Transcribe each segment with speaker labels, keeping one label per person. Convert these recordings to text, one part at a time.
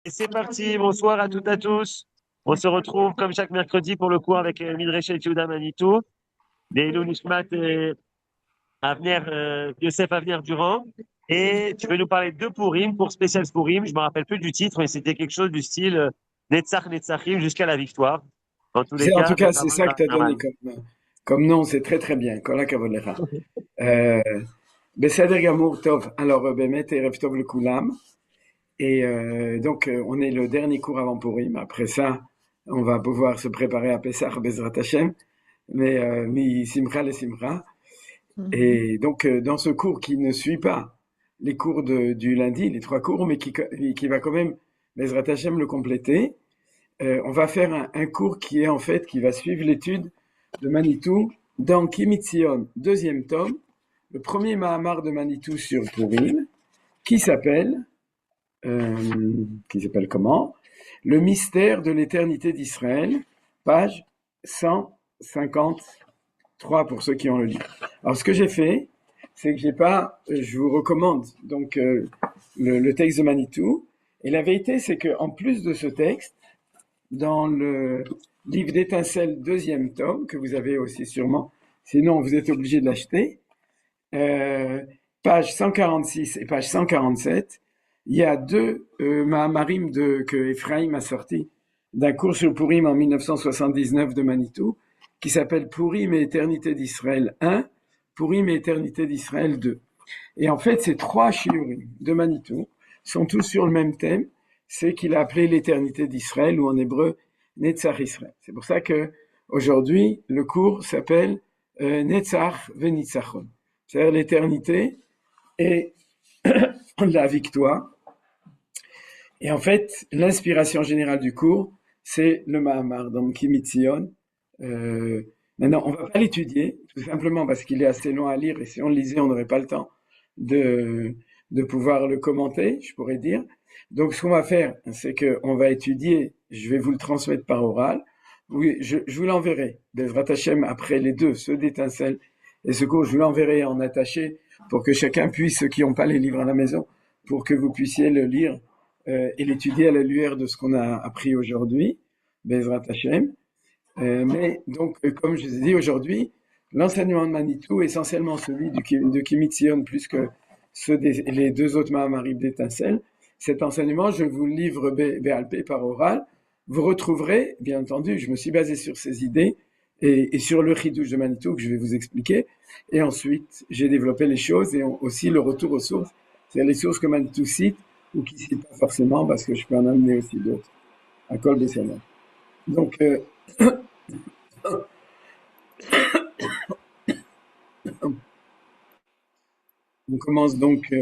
Speaker 1: Et c'est parti, bonsoir à toutes et à tous. On se retrouve comme chaque mercredi pour le cours avec Midreshet Yehuda Manitou, des Nishmat Avner, Yosef Avner Durand. Et tu veux nous parler de Purim, pour spécial Purim. Je me rappelle plus du titre, mais c'était quelque chose du style Netzach Netzachim jusqu'à la victoire. En tous les
Speaker 2: En tout
Speaker 1: cas,
Speaker 2: cas, c'est ça que tu as donné comme nom, c'est très très bien. Kol hakavod lecha. Euh, Beseder Gamour Tov. Alors, Bemet Erev Tov le Kulam. Et donc, on est le dernier cours avant Purim. Après ça, on va pouvoir se préparer à Pessah, Bezrat Hashem. Mais mi Simcha le Simcha. Et donc, dans ce cours qui ne suit pas les cours du lundi, les trois cours, mais qui va quand même, Bezrat Hashem, le compléter, on va faire un cours qui est en fait, qui va suivre l'étude de Manitou dans Kimitzion, deuxième tome, le premier Mahamar de Manitou sur Purim, qui s'appelle, comment? Le mystère de l'éternité d'Israël, page 153 pour ceux qui ont le livre. Alors ce que j'ai fait, c'est que j'ai pas, je vous recommande donc le texte de Manitou. Et la vérité, c'est que en plus de ce texte, dans le livre d'Étincelles, deuxième tome, que vous avez aussi sûrement, sinon vous êtes obligé de l'acheter, euh, page 146 et page 147, il y a deux Mahamarim que Ephraim a sorti d'un cours sur Purim en 1979 de Manitou, qui s'appelle Purim et Éternité d'Israël 1, Purim et Éternité d'Israël 2. Et en fait, ces trois shiurim de Manitou sont tous sur le même thème, c'est qu'il a appelé l'éternité d'Israël, ou en hébreu, Netzach Israël. C'est pour ça que aujourd'hui, le cours s'appelle Netzach Venitzachon, c'est-à-dire l'éternité et la victoire. Et en fait, l'inspiration générale du cours, c'est le Mahamar, donc Kimitzion. Euh, Maintenant, on ne va pas l'étudier, tout simplement parce qu'il est assez long à lire, et si on le lisait, on n'aurait pas le temps de, de pouvoir le commenter, je pourrais dire. Donc, ce qu'on va faire, c'est qu'on va étudier, je vais vous le transmettre par oral. Oui, je vous l'enverrai, Bezrat Hashem, après les deux, ceux d'Étincelle et ce cours, je vous l'enverrai en attaché pour que chacun puisse, ceux qui n'ont pas les livres à la maison, pour que vous puissiez le lire et l'étudier à la lueur de ce qu'on a appris aujourd'hui, Bezrat Hashem. Mais donc, comme je vous ai dit aujourd'hui, l'enseignement de Manitou, essentiellement celui de Kimitzion, plus que ceux les deux autres Mahamarim d'Étincelle, cet enseignement, je vous le livre Béalpé par oral. Vous retrouverez, bien entendu, je me suis basé sur ces idées et sur le chidouche de Manitou que je vais vous expliquer. Et ensuite, j'ai développé les choses et aussi le retour aux sources, c'est-à-dire les sources que Manitou cite ou qui ne cite pas forcément, parce que je peux en amener aussi d'autres, à Kol Bessana. Donc, on commence donc,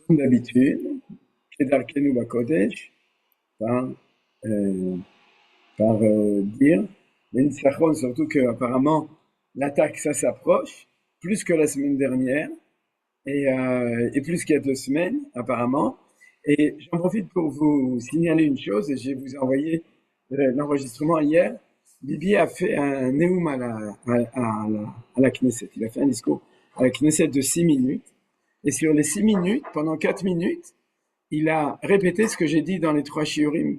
Speaker 2: comme d'habitude, Kedarkenu Bakodesh, par, euh, dire, mais surtout qu'apparemment, l'attaque, ça s'approche, plus que la semaine dernière, et plus qu'il y a 2 semaines, apparemment. Et j'en profite pour vous signaler une chose, et je vais vous envoyer l'enregistrement hier. Bibi a fait un néum à la Knesset. Il a fait un discours à la Knesset de 6 minutes. Et sur les 6 minutes, pendant 4 minutes, il a répété ce que j'ai dit dans les trois shiurim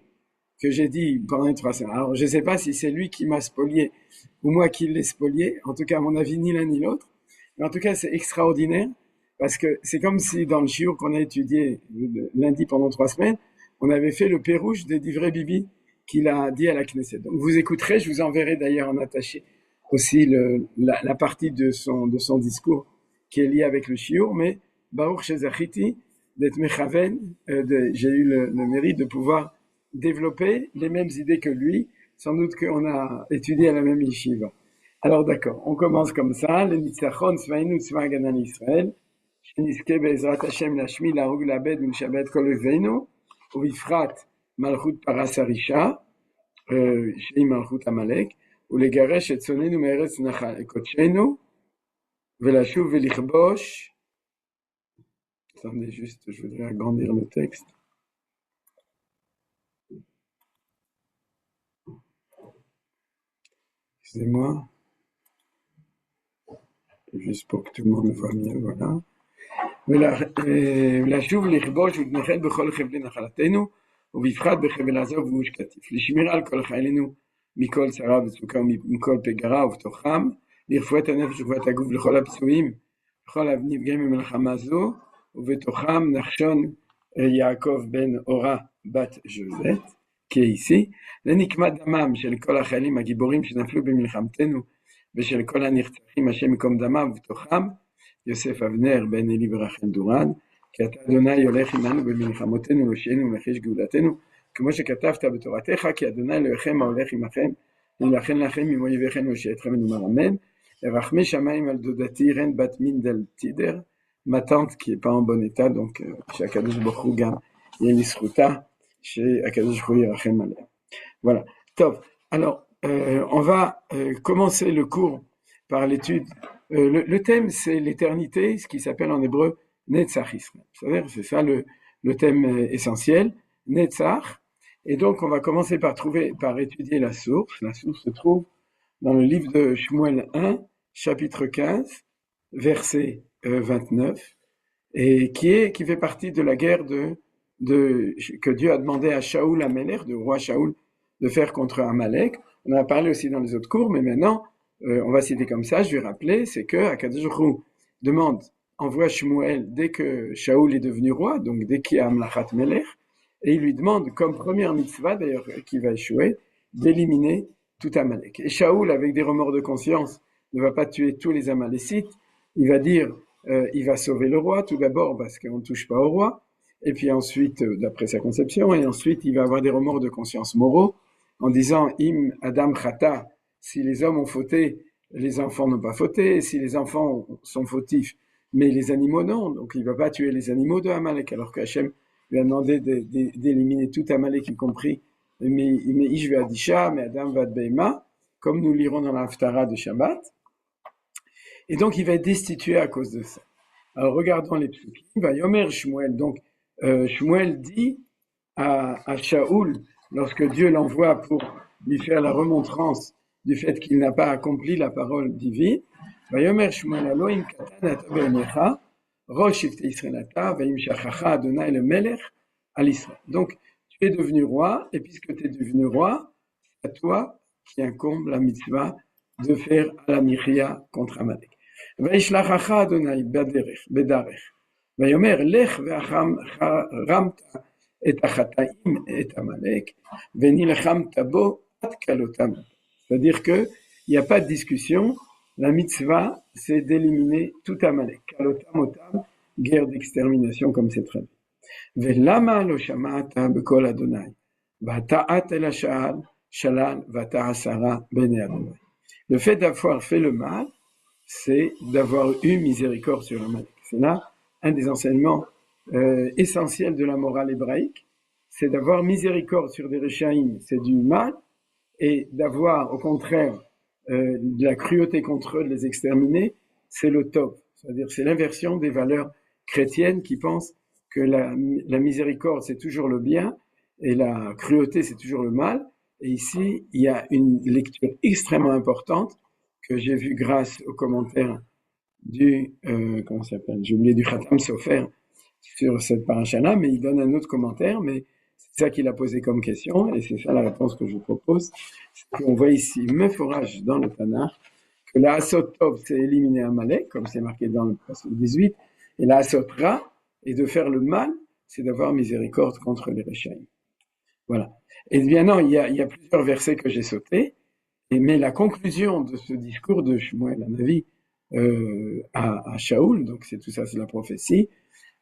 Speaker 2: que j'ai dit pendant les 3 semaines. Alors, je ne sais pas si c'est lui qui m'a spolié ou moi qui l'ai spolié. En tout cas, à mon avis, ni l'un ni l'autre. Mais en tout cas, c'est extraordinaire parce que c'est comme si dans le shiur qu'on a étudié lundi pendant 3 semaines, on avait fait le pérouge des divrei Bibi qu'il a dit à la Knesset. Donc, vous écouterez, je vous enverrai d'ailleurs en attaché aussi la partie de son discours qui est liée avec le shiur, mais Baruch Shezachiti, d'être Mechaven, j'ai eu le mérite de pouvoir développer les mêmes idées que lui. Sans doute qu'on a étudié à la même yeshiva. Alors d'accord, on commence comme ça. Le Nitzachon, Tzvainu, Tzva Haganah Israël. שנזכה בעזרת השם להשמיד, להרוג, לאבד ולשבת כל אויבינו, ובפרט מלכות פרס הרישה, שהיא מלכות עמלק, ולגרש את שונאינו מארץ קודשנו, ולשוב ולכבוש. Attendez juste, je voudrais agrandir le texte. Excusez-moi, juste pour que tout le monde voit mieux, voilà. ולשוב לכבוש ולהתנחל בכל חבלי נחלתנו, ובפרט בחבל עזה ובגוש קטיף, לשמירה על כל חיילינו מכל צרה וצוקה ומכל פגרה, ובתוכם לרפואת הנפש ורפואת הגוף לכל הפצועים, לכל הנפגעים ממלחמה זו, ובתוכם נחשון יעקב בן אורה בת ז'וזט, כאיסי, לנקמת דמם של כל החיילים הגיבורים שנפלו במלחמתנו, ושל כל הנרצחים השם יקום דמם, ובתוכם יוסף אבנר בן אלי ורחל דורן, כי אתה אדוני הולך עמנו במלחמותינו להושיענו ולחיש גאולתנו, כמו שכתבת בתורתך, כי אדוני אלוהיכם ההולך עמכם, להילחם לכם עם אויביכם ולהושיעתכם ונאמר אמן. רחמי שמיים על דודתי רן בת מינדל טידר, ma tante qui est pas en bon état, donc שהקדוש ברוך הוא גם יהיה לזכותה, שהקדוש ברוך הוא ירחם עליה. Voilà. Top. Alors, on va commencer le cours par l'étude. Le thème, c'est l'éternité, ce qui s'appelle en hébreu Netzach Israël. C'est-à-dire, c'est ça le thème essentiel, Netzach. Et donc, on va commencer par étudier la source. La source se trouve dans le livre de Shmuel 1, chapitre 15, verset 29, et qui fait partie de la guerre que Dieu a demandé à Shaoul Amelech, le roi Shaoul, de faire contre Amalek. On en a parlé aussi dans les autres cours, mais maintenant, on va citer comme ça, je vais rappeler, c'est que Akadosh Baruch Hu envoie Shmuel dès que Shaoul est devenu roi, donc dès qu'il y a Amlachat Melech, et il lui demande, comme première mitzvah d'ailleurs qui va échouer, d'éliminer tout Amalek. Et Shaoul, avec des remords de conscience, ne va pas tuer tous les Amalécites, il va dire, il va sauver le roi, tout d'abord parce qu'on ne touche pas au roi, et puis ensuite, d'après sa conception, et ensuite il va avoir des remords de conscience moraux, en disant Im Adam Chata, si les hommes ont fauté, les enfants n'ont pas fauté, et si les enfants sont fautifs, mais les animaux non, donc il ne va pas tuer les animaux de Amalek, alors qu'Hachem lui a demandé d'éliminer tout Amalek, y compris mais Ish ve'adisha, mais Adam ve'adbeima, comme nous lirons dans l'Haftara de Shabbat, et donc il va être destitué à cause de ça. Alors regardons les psukim, va Yomer Shmuel, donc Shmuel dit à Shaoul, lorsque Dieu l'envoie pour lui faire la remontrance du fait qu'il n'a pas accompli la parole divine, Vayomer Shmuel Elohim katan ata be'enecha, rosh shivtei Yisrael ata, vayim shachacha Adonai le melech al Israël. Donc, tu es devenu roi, et puisque tu es devenu roi, c'est à toi qui incombe la mitzvah de faire la michia contre Amalek. Vayishlachacha Adonai bedarech, vayomer lech ve'acharamta et achataim et Amalek, venilchamta bo at kalotam. C'est-à-dire que il n'y a pas de discussion. La mitzvah, c'est d'éliminer tout Amalek. Kalotam otam, guerre d'extermination, comme c'est très bien. Velama lo shama'ata bekol Adonai, vata'at el hashal shalal vata'asara bene Adonai. Le fait d'avoir fait le mal, c'est d'avoir eu miséricorde sur Amalek. C'est là un des enseignements essentiels de la morale hébraïque, c'est d'avoir miséricorde sur des Réchaïm, c'est du mal, et d'avoir au contraire de la cruauté contre eux, de les exterminer, c'est le top. C'est-à-dire c'est l'inversion des valeurs chrétiennes qui pensent que la miséricorde c'est toujours le bien et la cruauté c'est toujours le mal. Et ici, il y a une lecture extrêmement importante que j'ai vue grâce aux commentaires du, comment ça s'appelle, j'ai oublié, du Khatam Sofer sur cette paracha-là, mais il donne un autre commentaire, mais c'est ça qu'il a posé comme question, et c'est ça la réponse que je vous propose. C'est qu'on voit ici, Mephorach dans le Tanakh, que la Asot Tov, c'est éliminer Amalek, comme c'est marqué dans le passage 18, et la Asot Ra, et de faire le mal, c'est d'avoir miséricorde contre les Réchaïm. Voilà. Et bien non, il y a plusieurs versets que j'ai sautés, mais la conclusion de ce discours de Shmuel Hanavi à Shaoul, donc c'est tout ça, c'est la prophétie,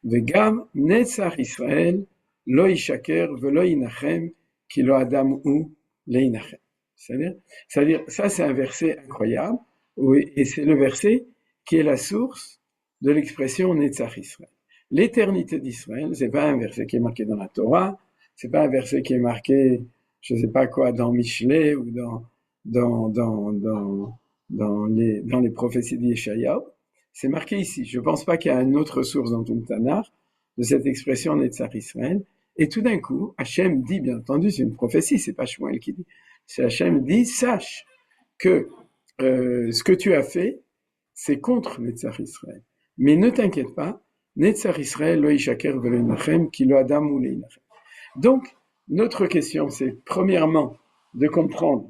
Speaker 2: Vegam Netzach Israël, Lo Yishaker Velo Yinachem, Ki Lo Adam Hu Leinachem. C'est-à-dire, ça c'est un verset incroyable, et c'est le verset qui est la source de l'expression Netzach Israël. L'éternité d'Israël, c'est pas un verset qui est marqué dans la Torah, c'est pas un verset qui est marqué, je sais pas quoi, dans Michelet ou dans les prophéties d'Yeshayahu. C'est marqué ici. Je pense pas qu'il y a une autre source dans tout le Tanakh de cette expression Netzach Israël. Et tout d'un coup, Hachem dit, bien entendu, c'est une prophétie, c'est pas Shmuel qui dit. C'est Hachem dit, sache que ce que tu as fait, c'est contre Netzach Israël. Mais ne t'inquiète pas, Netzar Israël lo yishaker velo yinachem, ki lo adam ou le yinachem. Donc, notre question, c'est premièrement de comprendre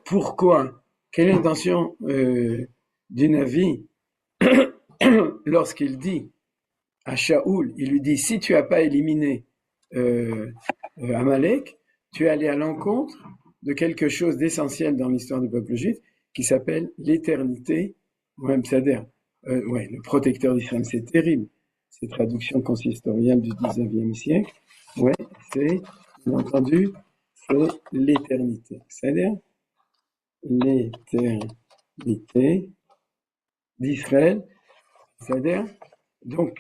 Speaker 2: pourquoi, quelle est l'intention du Navi lorsqu'il dit à Shaoul, il lui dit, si tu n'as pas éliminé Amalek, tu es allé à l'encontre de quelque chose d'essentiel dans l'histoire du peuple juif qui s'appelle l'éternité, c'est-à-dire le protecteur d'Israël. C'est terrible, ces traductions consistoriales du 19e siècle. Ouais, c'est, bien entendu, c'est l'éternité. C'est-à-dire l'éternité d'Israël. C'est-à-dire, donc,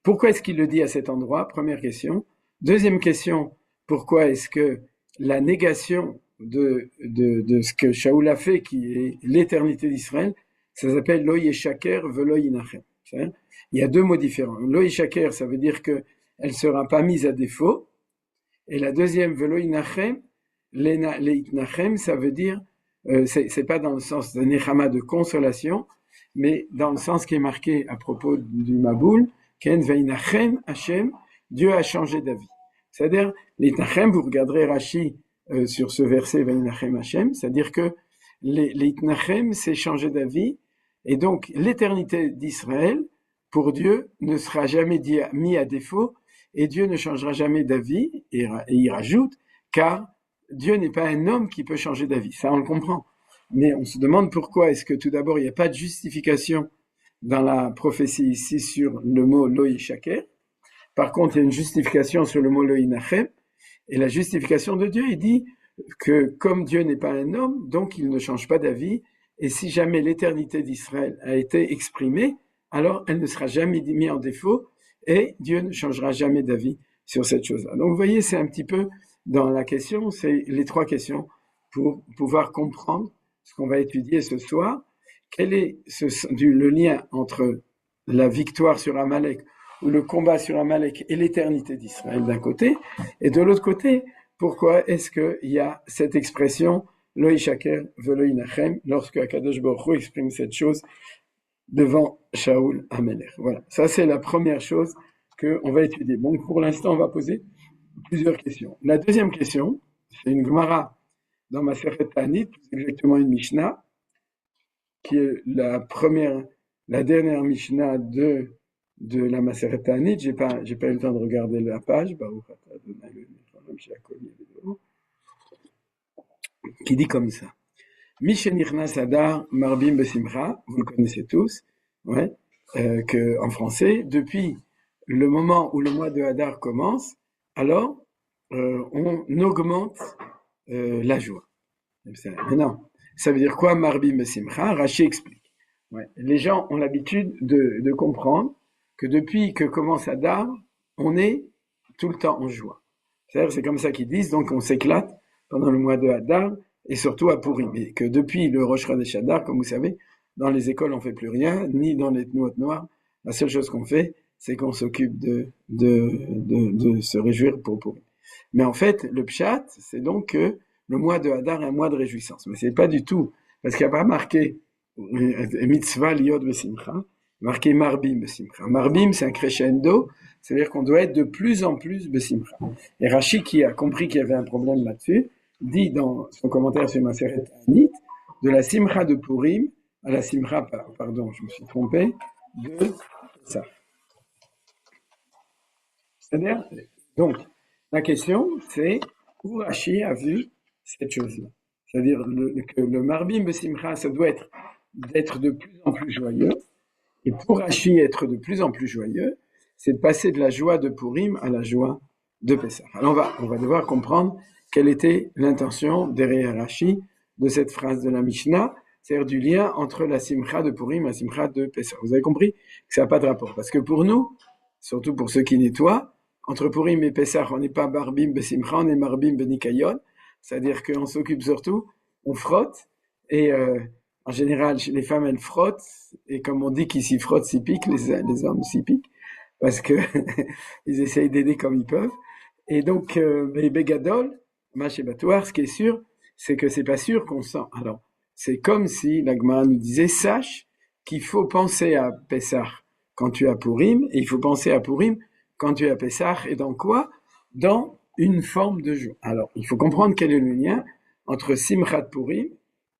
Speaker 2: pourquoi est-ce qu'il le dit à cet endroit? Première question. Deuxième question, pourquoi est-ce que la négation de ce que Shaoul a fait, qui est l'éternité d'Israël, ça s'appelle lo yeshaker velo yinachem. Il y a deux mots différents. Lo yeshaker, ça veut dire qu'elle ne sera pas mise à défaut. Et la deuxième, velo yinachem, leitnachem, ça veut dire, c'est pas dans le sens de nechama, de consolation, mais dans le sens qui est marqué à propos du Maboul, Ken veinachem Hashem, Dieu a changé d'avis. C'est-à-dire, l'itnachem, vous regarderez Rashi sur ce verset veinachem Hashem, c'est-à-dire que l'itnachem, c'est changer d'avis, et donc l'éternité d'Israël, pour Dieu, ne sera jamais mis à défaut, et Dieu ne changera jamais d'avis, et il rajoute, car Dieu n'est pas un homme qui peut changer d'avis. Ça, on le comprend. Mais on se demande pourquoi est-ce que tout d'abord, il n'y a pas de justification dans la prophétie ici sur le mot lo yishaker. Par contre, il y a une justification sur le mot lo yinachem. Et la justification de Dieu, il dit que comme Dieu n'est pas un homme, donc il ne change pas d'avis. Et si jamais l'éternité d'Israël a été exprimée, alors elle ne sera jamais mise en défaut et Dieu ne changera jamais d'avis sur cette chose-là. Donc vous voyez, c'est un petit peu dans la question, c'est les trois questions pour pouvoir comprendre ce qu'on va étudier ce soir. Quel est le lien entre la victoire sur Amalek ou le combat sur Amalek et l'éternité d'Israël d'un côté, et de l'autre côté, pourquoi est-ce qu'il y a cette expression Lo yishaker velo yinachem lorsque Akadosh Baruch Hu exprime cette chose devant Shaoul Amelech. Voilà, ça c'est la première chose qu'on va étudier. Bon, pour l'instant, on va poser plusieurs questions. La deuxième question, c'est une Gemara dans Masechet Ta'anit, exactement une Mishnah, qui est la dernière Mishnah de la Masechet Ta'anit. J'ai pas eu le temps de regarder la page, qui dit comme ça. Mishenichnas Adar Marbim Besimcha, vous le connaissez tous, que en français, depuis le moment où le mois de Hadar commence, alors on augmente la joie. Maintenant, ça veut dire quoi Marbim Besimcha? Rashi explique. Les gens ont l'habitude de comprendre que depuis que commence Hadar, on est tout le temps en joie. C'est-à-dire, c'est comme ça qu'ils disent, donc on s'éclate pendant le mois de Hadar, et surtout à Purim. Et que depuis le Rosh Chodesh Hadar, comme vous savez, dans les écoles on fait plus rien, ni dans les Tnuot Noires. La seule chose qu'on fait, c'est qu'on s'occupe de se réjouir pour Purim. Mais en fait, le pshat, c'est donc que le mois de Hadar est un mois de réjouissance. Mais c'est pas du tout, parce qu'il n'y a pas marqué mitzvah liot besimcha, marqué marbim besimcha. Marbim, c'est un crescendo, c'est-à-dire qu'on doit être de plus en plus besimcha. Et Rashi, qui a compris qu'il y avait un problème là-dessus, dit dans son commentaire sur Masechet Ta'anit, de la simcha de Purim à la simcha, pardon, je me suis trompé, de ça. C'est-à-dire, donc, la question, c'est où Rashi a vu cette chose-là. C'est-à-dire que le marbim besimcha, ça doit être d'être de plus en plus joyeux. Et pour Rashi être de plus en plus joyeux, c'est de passer de la joie de Purim à la joie de Pessah. Alors on va devoir comprendre quelle était l'intention derrière Rashi de cette phrase de la Mishnah, c'est-à-dire du lien entre la simcha de Purim et la simcha de Pessah. Vous avez compris que ça n'a pas de rapport. Parce que pour nous, surtout pour ceux qui nettoient, entre Purim et Pessah, on n'est pas marbim besimcha, on est marbim benikayon, c'est-à-dire qu'on s'occupe surtout, on frotte, et en général, les femmes, elles frottent, et comme on dit qu'ils s'y frottent, s'y piquent, les hommes s'y piquent, parce que ils essayent d'aider comme ils peuvent. Et donc, mais Begadol, Machébatoire, ce qui est sûr, c'est que c'est pas sûr qu'on sent. Alors, c'est comme si la Gemara nous disait, sache qu'il faut penser à Pessah quand tu es à Purim, et il faut penser à Purim quand tu es à Pessah, et dans quoi? Dans une forme de joie. Alors, il faut comprendre quel est le lien entre Simchat Purim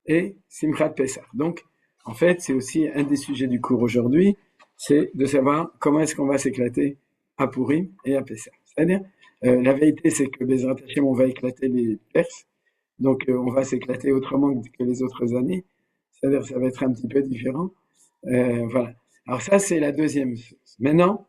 Speaker 2: et Simchat Pessah. Donc, en fait, c'est aussi un des sujets du cours aujourd'hui, c'est de savoir comment est-ce qu'on va s'éclater à Purim et à Pessah. C'est-à-dire, la vérité, c'est que Bezrat Hashem, on va éclater les Perses, donc on va s'éclater autrement que les autres années, c'est-à-dire ça va être un petit peu différent. Voilà. Alors ça, c'est la deuxième chose. Maintenant,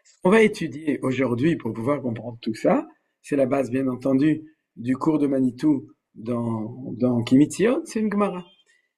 Speaker 2: ce qu'on va étudier aujourd'hui pour pouvoir comprendre tout ça, c'est la base, bien entendu, du cours de Manitou dans Kimitziot, c'est une Gemara.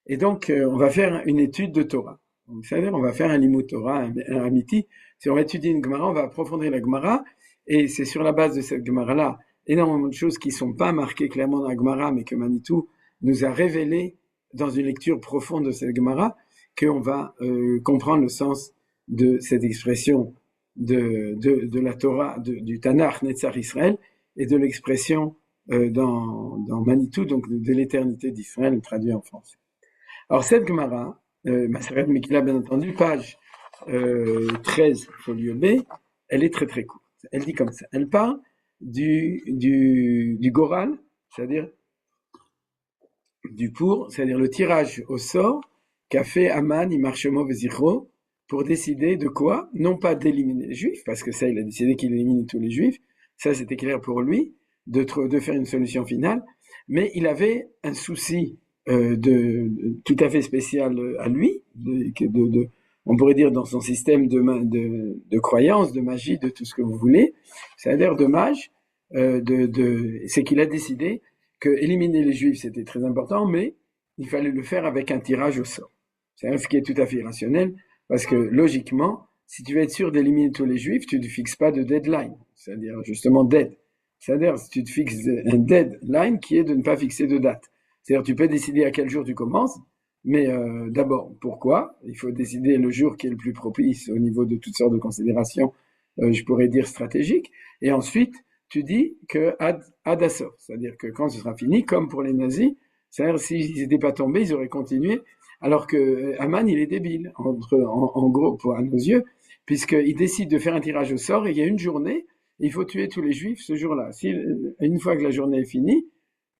Speaker 2: Et donc, on va faire une étude de Torah. Donc, c'est-à-dire, on va faire un limud Torah, un Amiti. Si on va étudier une Gemara, on va approfondir la Gemara, et c'est sur la base de cette Gemara-là, énormément de choses qui ne sont pas marquées clairement dans la Gemara, mais que Manitou nous a révélées dans une lecture profonde de cette Gemara, qu'on va comprendre le sens de cette expression de la Torah, du Tanakh Netzach Israël, et de l'expression dans Manitou, donc de l'éternité d'Israël, traduit en français. Alors cette Gemara, Maseret Mekila, bien entendu, page 13, folio B, elle est très très courte. Elle dit comme ça, elle parle du Goral, c'est-à-dire du pour, c'est-à-dire le tirage au sort qu'a fait Aman, Imarshemo Vezichro, pour décider de quoi? Non pas d'éliminer les Juifs, parce que ça, il a décidé qu'il éliminait tous les Juifs, ça c'était clair pour lui, de faire une solution finale, mais il avait un souci tout à fait spécial à lui, on pourrait dire dans son système de croyance, de magie, de tout ce que vous voulez, c'est-à-dire de mage, c'est qu'il a décidé que éliminer les Juifs c'était très important, mais il fallait le faire avec un tirage au sort. C'est ce qui est tout à fait irrationnel, parce que logiquement, si tu veux être sûr d'éliminer tous les Juifs, tu ne te fixes pas de deadline, c'est-à-dire justement dead. C'est-à-dire si tu te fixes un deadline qui est de ne pas fixer de date. C'est-à-dire tu peux décider à quel jour tu commences, mais d'abord, pourquoi? Il faut décider le jour qui est le plus propice au niveau de toutes sortes de considérations, je pourrais dire stratégiques, et ensuite, tu dis que ad asor, c'est-à-dire que quand ce sera fini, comme pour les nazis, c'est-à-dire s'ils n'étaient pas tombés, ils auraient continué, alors que Aman, il est débile, en gros, à nos yeux, puisqu'il décide de faire un tirage au sort, et il y a une journée, il faut tuer tous les Juifs ce jour-là. Une fois que la journée est finie,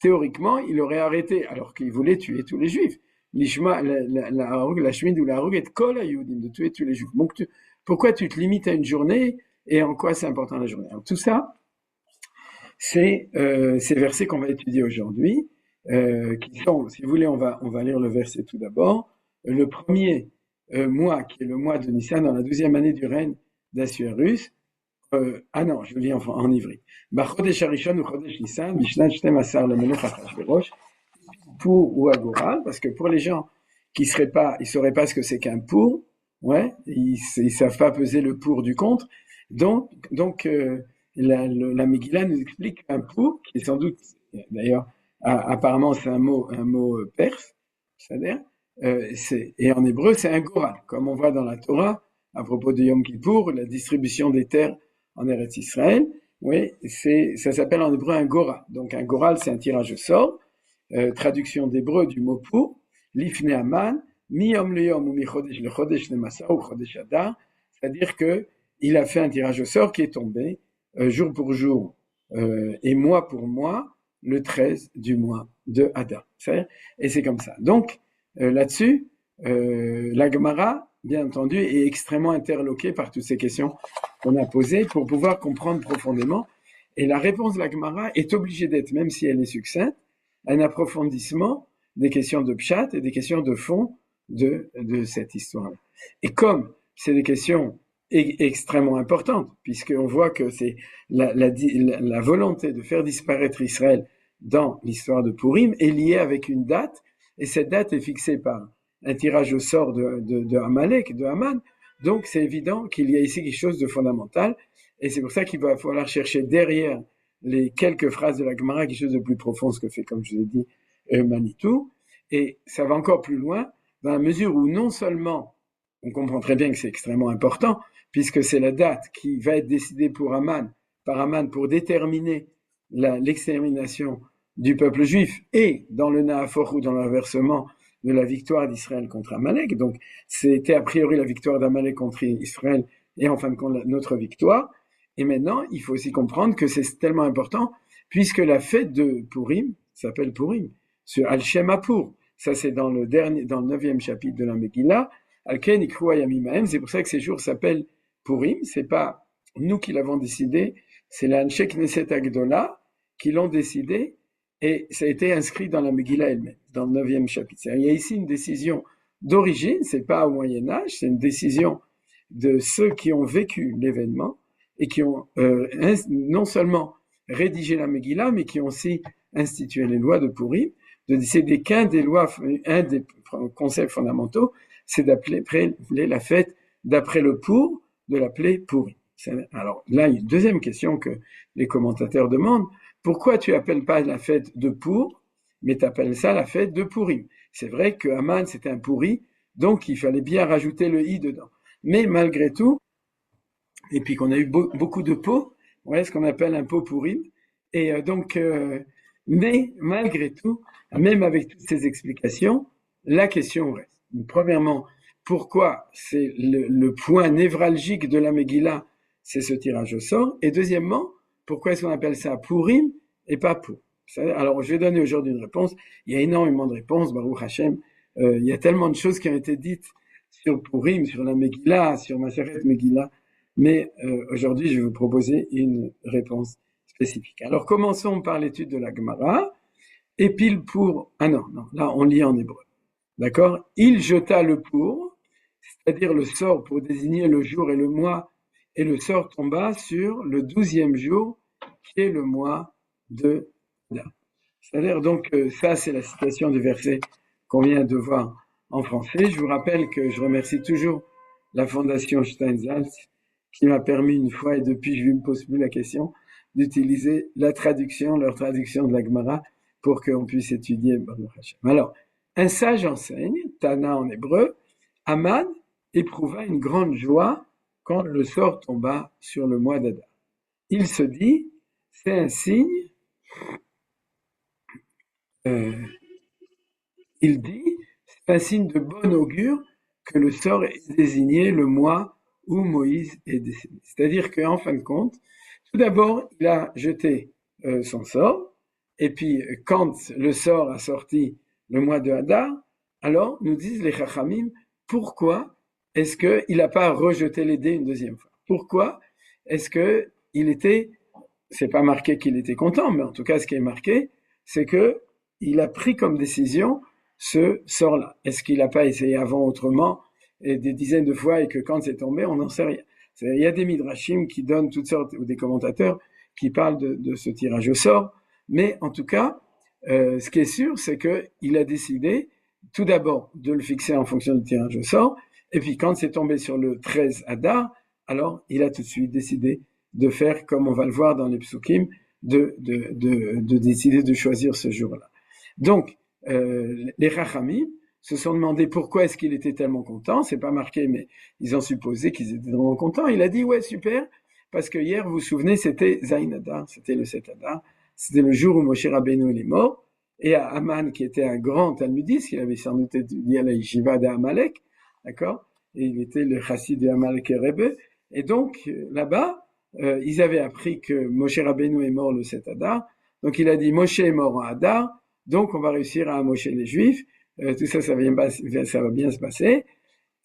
Speaker 2: théoriquement, il aurait arrêté, alors qu'il voulait tuer tous les Juifs. L'ishma, la shmid ou la harug est kol hayudim, de tuer tous les Juifs. Donc, pourquoi tu te limites à une journée, et en quoi c'est important la journée? Alors, tout ça, c'est ces versets qu'on va étudier aujourd'hui, qui sont, si vous voulez, on va lire le verset tout d'abord. Le premier mois, qui est le mois de Nissan, dans la 12e année du règne d'Assuérus, non, je le lis en ivri. Chodesh Harishon ou Chodesh Nissan, Mishnat Shtem Asar Lemelech Achashverosh, pour ou Agoral, parce que pour les gens qui sauraient pas ce que c'est qu'un pour, ouais, ils savent pas peser le pour du contre, donc la Megillah nous explique un pour, qui est sans doute, d'ailleurs, apparemment c'est un mot perse, c'est-à-dire, et en hébreu c'est un goral, comme on voit dans la Torah, à propos de Yom Kippour, la distribution des terres en Eretz Israël, oui, ça s'appelle en hébreu un goral. Donc un goral, c'est un tirage au sort, traduction d'hébreu du mot pour, lifne aman, mi yom le yom ou mi chodesh le chodesh le masa ou chodesh adar, c'est-à-dire que il a fait un tirage au sort qui est tombé jour pour jour et mois pour mois, le 13 du mois de Adar. Et c'est comme ça. Donc là-dessus, la Gemara, bien entendu, est extrêmement interloquée par toutes ces questions qu'on a posées pour pouvoir comprendre profondément. Et la réponse de la Gemara est obligée d'être, même si elle est succincte, un approfondissement des questions de Pshat et des questions de fond de cette histoire-là. Et comme c'est des questions extrêmement importantes, puisqu'on voit que c'est la volonté de faire disparaître Israël dans l'histoire de Purim est liée avec une date, et cette date est fixée par un tirage au sort de Amalek, de Haman. Donc c'est évident qu'il y a ici quelque chose de fondamental, et c'est pour ça qu'il va falloir chercher derrière les quelques phrases de la Gemara quelque chose de plus profond, ce que fait, comme je l'ai dit, Manitou. Et ça va encore plus loin, dans la mesure où non seulement on comprend très bien que c'est extrêmement important, puisque c'est la date qui va être décidée par Haman pour déterminer l'extermination du peuple juif, et dans le Nahafor ou dans le renversement, de la victoire d'Israël contre Amalek. Donc, c'était a priori la victoire d'Amalek contre Israël et en fin de compte notre victoire. Et maintenant, il faut aussi comprendre que c'est tellement important puisque la fête de Purim s'appelle Purim, sur Al-Shem Apur. Ça, c'est dans le 9e chapitre de la Megillah. Al-Ken Ikru Ayamimahem. C'est pour ça que ces jours s'appellent Purim. C'est pas nous qui l'avons décidé, c'est la Anshe Knesset Agdola qui l'ont décidé et ça a été inscrit dans la Megillah elle-même, dans le 9e chapitre. Il y a ici une décision d'origine, c'est pas au Moyen-Âge, c'est une décision de ceux qui ont vécu l'événement et qui ont non seulement rédigé la Megillah, mais qui ont aussi institué les lois de Purim, de décider un des concepts fondamentaux, c'est d'appeler la fête d'après le pour, de l'appeler Purim. Alors là, il y a une deuxième question que les commentateurs demandent. Pourquoi tu appelles pas la fête de Pour, mais tu appelles ça la fête de Purim? C'est vrai que Haman, c'était un pourri, donc il fallait bien rajouter le i dedans. Mais malgré tout, et puis qu'on a eu beaucoup de pots, ouais, ce qu'on appelle un pot Purim, et mais malgré tout, même avec toutes ces explications, la question reste. Donc, premièrement, pourquoi c'est le point névralgique de la Megillah, c'est ce tirage au sort, et deuxièmement, pourquoi est-ce qu'on appelle ça Purim et pas Pour? Alors, je vais donner aujourd'hui une réponse. Il y a énormément de réponses, Baruch Hashem. Il y a tellement de choses qui ont été dites sur Purim, sur la Megillah, sur Maseret Megillah. Mais aujourd'hui, je vais vous proposer une réponse spécifique. Alors, commençons par l'étude de la Gemara. Et pile pour... Ah non, là, on lit en hébreu. D'accord? Il jeta le pour, c'est-à-dire le sort pour désigner le jour et le mois, et le sort tomba sur le 12e jour, qui est le mois de Adar. C'est-à-dire donc, ça c'est la citation du verset qu'on vient de voir en français. Je vous rappelle que je remercie toujours la Fondation Steinsaltz qui m'a permis une fois, et depuis je ne me pose plus la question, d'utiliser leur traduction de la Gemara pour qu'on puisse étudier Baruch Hashem. Alors, un sage enseigne, Tana en hébreu, Haman éprouva une grande joie quand le sort tomba sur le mois d'Adar. Il se dit, c'est un signe, il dit, c'est un signe de bon augure que le sort ait désigné le mois où Moïse est décédé. C'est-à-dire qu'en fin de compte, tout d'abord, il a jeté son sort, et puis quand le sort a sorti le mois de Hadar, alors nous disent les Chachamim, pourquoi est-ce qu'il n'a pas rejeté les dés une deuxième fois? Pourquoi est-ce qu'il était, c'est pas marqué qu'il était content, mais en tout cas ce qui est marqué, c'est que il a pris comme décision ce sort-là. Est-ce qu'il n'a pas essayé avant autrement, et des dizaines de fois, et que quand c'est tombé, on n'en sait rien. Il y a des midrashim qui donnent toutes sortes, ou des commentateurs qui parlent de ce tirage au sort, mais en tout cas, ce qui est sûr, c'est qu'il a décidé tout d'abord de le fixer en fonction du tirage au sort, et puis quand c'est tombé sur le 13 Adar, alors il a tout de suite décidé de faire, comme on va le voir dans les psukim, de décider de choisir ce jour-là. Donc, les Rachamim se sont demandé pourquoi est-ce qu'il était tellement content, c'est pas marqué, mais ils ont supposé qu'ils étaient vraiment contents. Il a dit, ouais, super, parce que hier, vous vous souvenez, c'était Zayin Adar, c'était le 7 Adar, c'était le jour où Moshe Rabbeinu est mort, et à Haman, qui était un grand talmudiste, qui avait sans doute étudié à la yeshiva d'Amalek, d'accord, et il était le chassid de Amalek Rebbe, et donc, là-bas, ils avaient appris que Moshe Rabbeinu est mort le 7 Adar, donc il a dit, Moshe est mort en Adar, donc on va réussir à amocher les Juifs, tout ça, ça va bien se passer,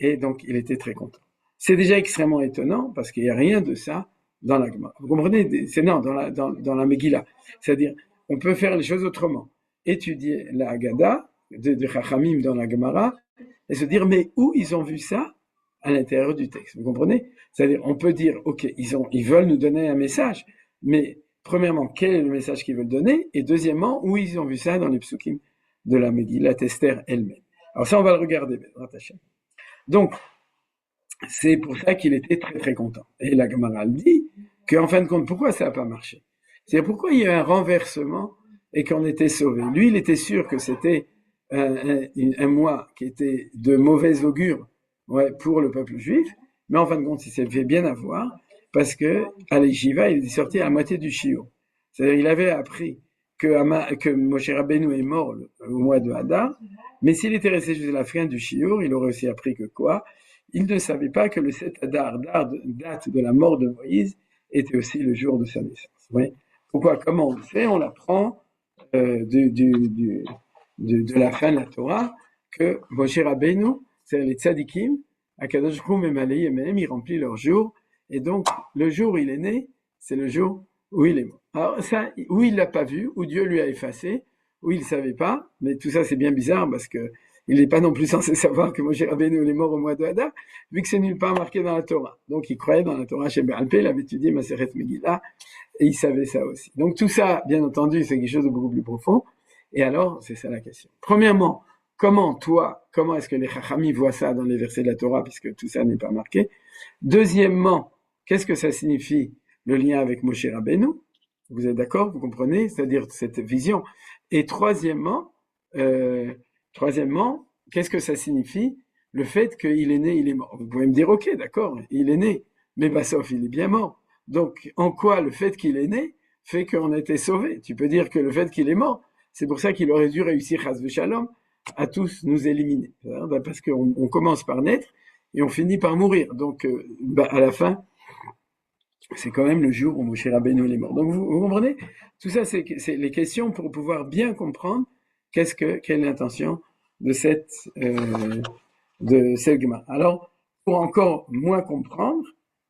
Speaker 2: et donc il était très content. C'est déjà extrêmement étonnant, parce qu'il n'y a rien de ça dans la Gemara. Vous comprenez? C'est non, dans la Megillah. C'est-à-dire, on peut faire les choses autrement. Étudier la Haggadah de Chachamim dans la Gemara, et se dire, mais où ils ont vu ça à l'intérieur du texte? Vous comprenez? C'est-à-dire, on peut dire, ok, ils veulent nous donner un message, mais premièrement, quel est le message qu'ils veulent donner? Et deuxièmement, où ils ont vu ça dans les psukim de la Megillah Esther elle-même. Alors ça, on va le regarder, donc, c'est pour ça qu'il était très très content. Et la Gemara dit qu'en fin de compte, pourquoi ça n'a pas marché? C'est pourquoi il y a eu un renversement et qu'on était sauvé. Lui, il était sûr que c'était un mois qui était de mauvais augure, ouais, pour le peuple juif, mais en fin de compte, il s'est fait bien avoir parce que à l'Yeshiva, il est sorti à la moitié du shiur. C'est-à-dire, il avait appris que Moshe Rabbeinu est mort au mois de Hadar, mais s'il était resté jusqu'à la fin du Shiur, il aurait aussi appris que quoi? Il ne savait pas que le 7 Hadar, date de la mort de Moïse, était aussi le jour de sa naissance. Oui. Pourquoi? Comment on le fait? On l'apprend de la fin de la Torah que Moshe Rabbeinu, c'est-à-dire les tzadikim, Akadosh Hu Memalei Yemehem, il remplit leur jour, et donc le jour où il est né, c'est le jour où il est mort. Alors ça, où il l'a pas vu, où Dieu lui a effacé, où il savait pas, mais tout ça c'est bien bizarre parce que il n'est pas non plus censé savoir que Moshe Rabbeinu est mort au mois de Hadar, vu que c'est nulle part marqué dans la Torah. Donc il croyait dans la Torah chez Be'al Peh, il avait étudié Maseret Megillah, et il savait ça aussi. Donc tout ça, bien entendu, c'est quelque chose de beaucoup plus profond. Et alors, c'est ça la question. Premièrement, comment est-ce que les Chachamim voient ça dans les versets de la Torah, puisque tout ça n'est pas marqué? Deuxièmement, qu'est-ce que ça signifie le lien avec Moshe Rabbeinu? Vous êtes d'accord? Vous comprenez? C'est-à-dire cette vision. Et troisièmement, qu'est-ce que ça signifie? Le fait qu'il est né, il est mort. Vous pouvez me dire, ok, d'accord, il est né, mais sauf il est bien mort. Donc, en quoi le fait qu'il est né fait qu'on a été sauvé? Tu peux dire que le fait qu'il est mort, c'est pour ça qu'il aurait dû réussir, chas v'shalom, à tous nous éliminer. Parce qu'on commence par naître et on finit par mourir. Donc, à la fin, c'est quand même le jour où Moshe Rabbeinu est mort. Donc, vous comprenez? Tout ça, c'est les questions pour pouvoir bien comprendre quelle est l'intention de cette Gemara. Alors, pour encore moins comprendre,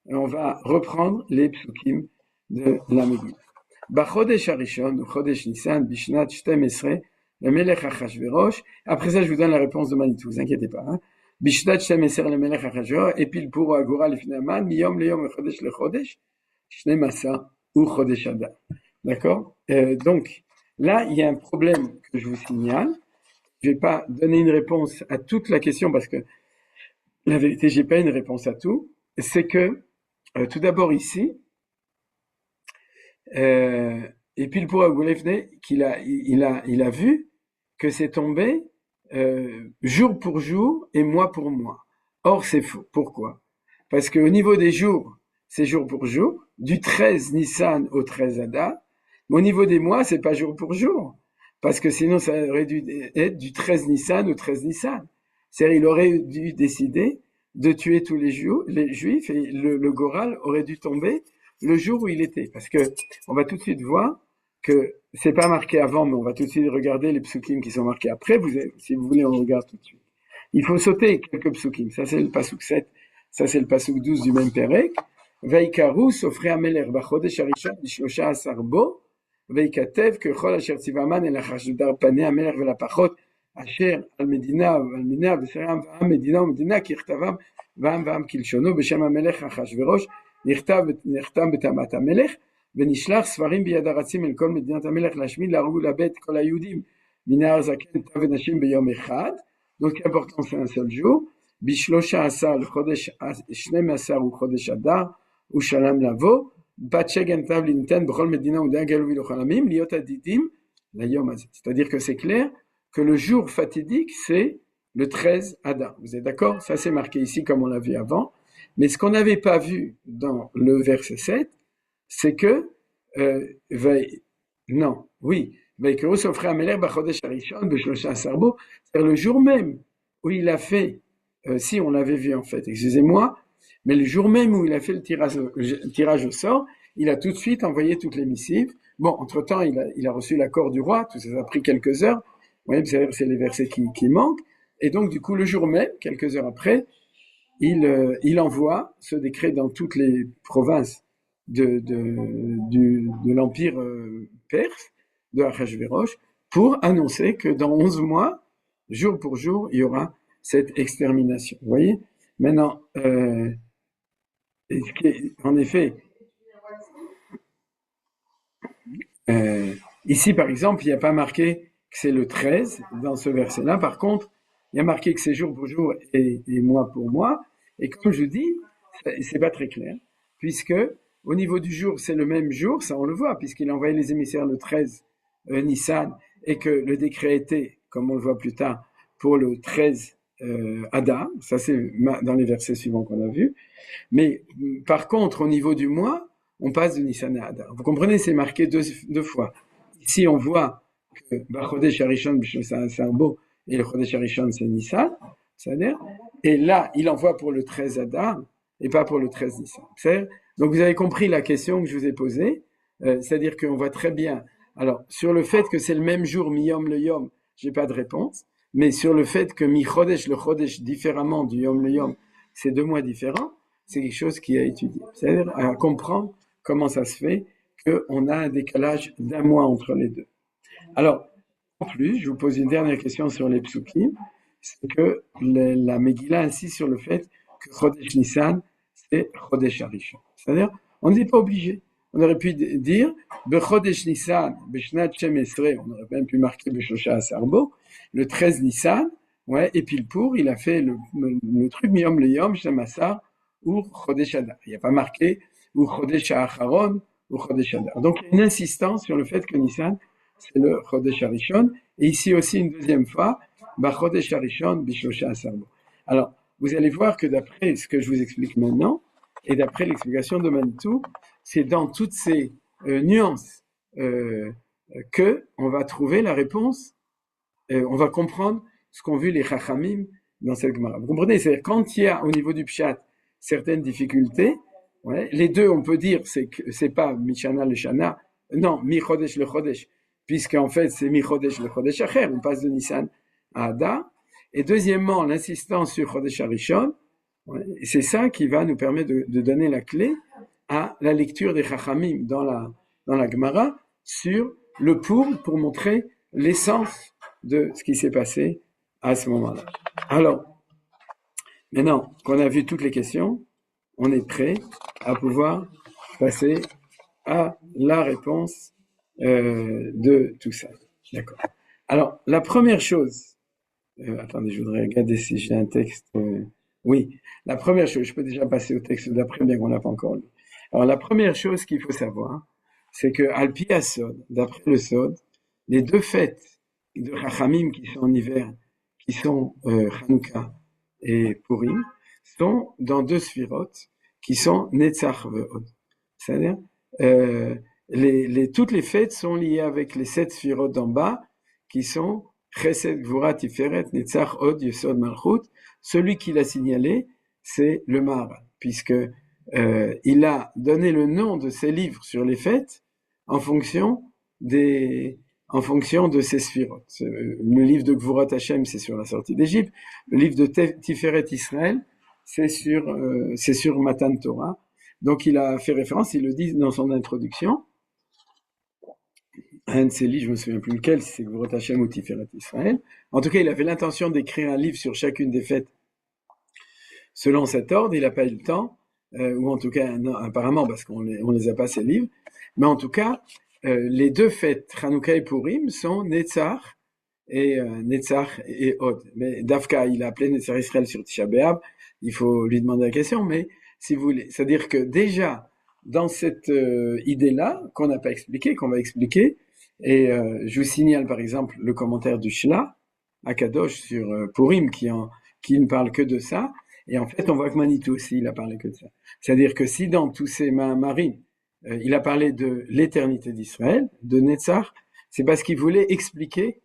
Speaker 2: on va reprendre les psukim de la Megillah. Bachodesh Harishon, ou Chodesh Nissan, Bishnat Shtem Esre, le Melech Achashverosh. Après ça, je vous donne la réponse de Manitou, vous inquiétez pas. Hein. Bishnat Shtem Esre, le Melech Achashverosh, et puis pour Agora, le Finaman, Miyom Leyom, Chodesh le Chodesh, Shne Masa, ou Chodesh Adar. D'accord? Donc, là, il y a un problème que je vous signale. Je vais pas donner une réponse à toute la question parce que la vérité, j'ai pas une réponse à tout. C'est que, tout d'abord ici, et puis le pour Agulefne, il a vu que c'est tombé jour pour jour et mois pour mois. Or, c'est faux. Pourquoi? Parce qu'au niveau des jours, c'est jour pour jour, du 13 Nissan au 13 Adar. Mais au niveau des mois, c'est pas jour pour jour. Parce que sinon, ça aurait dû être du 13 Nissan au 13 Nissan. C'est-à-dire, il aurait dû décider de tuer tous les Juifs et le Goral aurait dû tomber le jour où il était. Parce que on va tout de suite voir que c'est pas marqué avant, mais on va tout de suite regarder les psukim qui sont marqués après. Si vous voulez, on regarde tout de suite. Il faut sauter quelques psukim. Ça, c'est le pasuk 7. Ça, c'est le pasuk 12 du même Perek. Vaikaru sofrei amelech bachodesh harishon bishlosha asar bo. ויקטב ככל אשר ציווה המן אל החשדר פני המלך ולפחות אשר על מדינה ועל מינה ושרם ועם מדינה ומדינה ככתבם ועם כלשונו בשם המלך אחשוורוש נחתם בתמת המלך ונשלח ספרים ביד הרצים אל כל מדינת המלך להשמיד להרוג ולאבד כל היהודים מנהר זקן טף ונשים ביום אחד. Donc important c'est un seul jour. בשלושה עשר לחודש 12 הוא חודש אדר ושלם לבוא c'est-à-dire que c'est clair que le jour fatidique, c'est le 13 Adar. Vous êtes d'accord? Ça, c'est marqué ici comme on l'a vu avant. Mais ce qu'on n'avait pas vu dans le verset 7, c'est que, c'est le jour même où il a fait, si on l'avait vu en fait, excusez-moi, mais le jour même où il a fait le tirage au sort, il a tout de suite envoyé toutes les missives. Bon, entre-temps, il a reçu l'accord du roi, tout ça a pris quelques heures. Vous voyez, c'est les versets qui manquent. Et donc, du coup, le jour même, quelques heures après, il envoie ce décret dans toutes les provinces de l'Empire perse, de Achashverosh, pour annoncer que dans 11 mois, jour pour jour, il y aura cette extermination. Vous voyez? Maintenant, en effet, ici par exemple, il n'y a pas marqué que c'est le 13 dans ce verset-là. Par contre, il y a marqué que c'est jour pour jour et mois pour mois. Et comme je dis, c'est pas très clair, puisque au niveau du jour, c'est le même jour, ça on le voit, puisqu'il a envoyé les émissaires le 13 Nissan et que le décret était, comme on le voit plus tard, pour le 13 Adar. Ça c'est dans les versets suivants qu'on a vus. Mais par contre, au niveau du mois, on passe de Nissan à Adar. Vous comprenez, c'est marqué deux fois. ici on voit que Chodesh Harishon, c'est un beau, et le Chodesh Harishon c'est Nissan, c'est-à-dire, et là il envoie pour le 13 Adar et pas pour le 13 Nissan. Donc vous avez compris la question que je vous ai posée, c'est-à-dire qu'on voit très bien. Alors sur le fait que c'est le même jour mi-yom le yom, j'ai pas de réponse, mais sur le fait que mi-chodesh le chodesh différemment du yom le yom, c'est 2 mois différents, c'est quelque chose qui a étudié. C'est-à-dire à comprendre comment ça se fait qu'on a un décalage d'1 mois entre les deux. Alors, en plus, je vous pose une dernière question sur les psukim, c'est que la Megillah insiste sur le fait que Chodesh Nissan, c'est Chodesh Harishon. C'est-à-dire, on n'est pas obligé. On aurait pu dire, Chodesh Nissan, Beshnat Shem Esrei, on aurait même pu marquer Beshosha Asarbo, le 13 Nissan, ouais, et puis le pour, il a fait le truc Miyom le Yom, Shem Asar, ou Chodesh Adar. Il n'y a pas marqué, ou Chodesh Acharon, ou Chodesh Adar. Donc, il y a une insistance sur le fait que Nissan, c'est le Chodesh Harishon. Et ici aussi, une deuxième fois, Chodesh Harishon, Bishosha Asarbo. Alors, vous allez voir que d'après ce que je vous explique maintenant, et d'après l'explication de Manitou, c'est dans toutes ces nuances que on va trouver la réponse, on va comprendre ce qu'ont vu les Chachamim dans cette Gemara. Vous comprenez? C'est-à-dire, quand il y a au niveau du Pshat certaines difficultés, ouais, les deux, on peut dire, c'est que c'est pas Mishana le Shana, non, Mi Chodesh le Chodesh, puisqu'en fait, c'est Mi Chodesh le Chodesh Acher, on passe de Nissan à Adar. Et deuxièmement, l'insistance sur Chodesh Harishon, ouais, c'est ça qui va nous permettre de donner la clé à la lecture des Chachamim dans la Gemara sur le pour montrer l'essence de ce qui s'est passé à ce moment-là. Alors, maintenant qu'on a vu toutes les questions, on est prêt à pouvoir passer à la réponse de tout ça. D'accord. Alors, la première chose, attendez, je voudrais regarder si j'ai un texte. Oui, la première chose, je peux déjà passer au texte d'après, bien qu'on l'a pas encore lu. Alors, la première chose qu'il faut savoir, c'est que Al-Pi Sod, d'après le Sod, les 2 fêtes de Chachamim qui sont en hiver, qui sont Hanouka et Purim, sont dans 2 sphirotes qui sont Netzach ve'Od. C'est-à-dire, toutes les fêtes sont liées avec les 7 sphirotes d'en bas, qui sont Chesed, Gvura, Tiferet, Netzach, Od, Yesod, Malchut. Celui qui l'a signalé, c'est le Maharal, puisque il a donné le nom de ses livres sur les fêtes en fonction de ces sphirotes. Le livre de Gvurat Hashem, c'est sur la sortie d'Égypte. Le livre de Tiferet Israël, c'est sur Matan Torah. Donc il a fait référence, il le dit dans son introduction, un de ses livres, je me souviens plus lequel, si c'est Gvurat Hashem ou Tiferet Israël. En tout cas, il avait l'intention d'écrire un livre sur chacune des fêtes selon cet ordre. Il n'a pas eu le temps, ou en tout cas, non, apparemment, parce qu'on les a pas, ces livres. Mais en tout cas, les 2 fêtes, Hanouka et Purim, sont Netzach et Od. Mais Dafka, il a appelé Netzach Israël sur Tisha B'Av. Il faut lui demander la question, mais si vous voulez, c'est-à-dire que déjà, dans cette idée-là, qu'on n'a pas expliqué, qu'on va expliquer, et je vous signale par exemple le commentaire du Shla, à Kadosh sur Purim, qui ne parle que de ça, et en fait, on voit que Manitou aussi, il a parlé que de ça. C'est-à-dire que si dans tous ces marim, il a parlé de l'éternité d'Israël, de Netzach, c'est parce qu'il voulait expliquer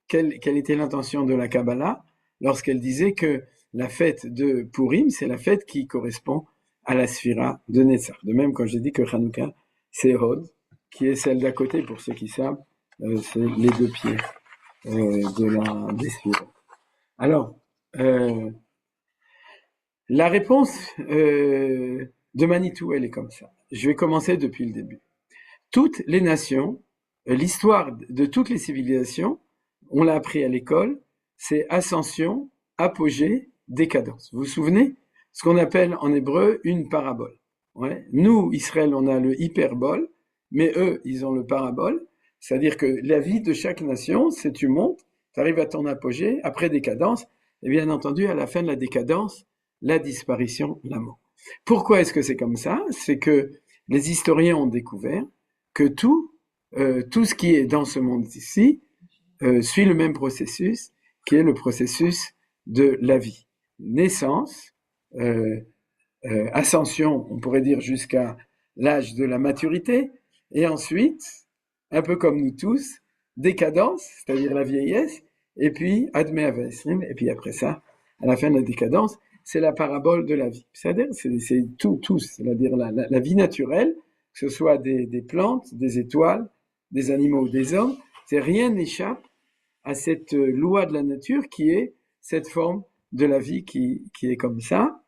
Speaker 2: quelle était l'intention de la Kabbalah lorsqu'elle disait que la fête de Purim, c'est la fête qui correspond à la Sphira de Netzach. De même, quand j'ai dit que Hanouka, c'est Hod, qui est celle d'à côté, pour ceux qui savent, c'est les 2 pieds des Sphira. Alors, la réponse de Manitou, elle est comme ça. Je vais commencer depuis le début. Toutes les nations, l'histoire de toutes les civilisations, on l'a appris à l'école, c'est ascension, apogée, décadence. Vous vous souvenez? Ce qu'on appelle en hébreu une parabole. Ouais. Nous, Israël, on a le hyperbole, mais eux, ils ont le parabole. C'est-à-dire que la vie de chaque nation, c'est tu montes, tu arrives à ton apogée, après décadence, et bien entendu, à la fin de la décadence, la disparition, la mort. Pourquoi est-ce que c'est comme ça? C'est que les historiens ont découvert que tout ce qui est dans ce monde ici suit le même processus, qui est le processus de la vie. Naissance, ascension, on pourrait dire jusqu'à l'âge de la maturité, et ensuite un peu comme nous tous, décadence, c'est-à-dire la vieillesse, et puis Admé Avesrim, et puis après ça, à la fin de la décadence, c'est la parabole de la vie. C'est-à-dire, c'est tout, c'est-à-dire la vie naturelle, que ce soit des plantes, des étoiles, des animaux ou des hommes, c'est rien n'échappe à cette loi de la nature qui est cette forme de la vie qui est comme ça.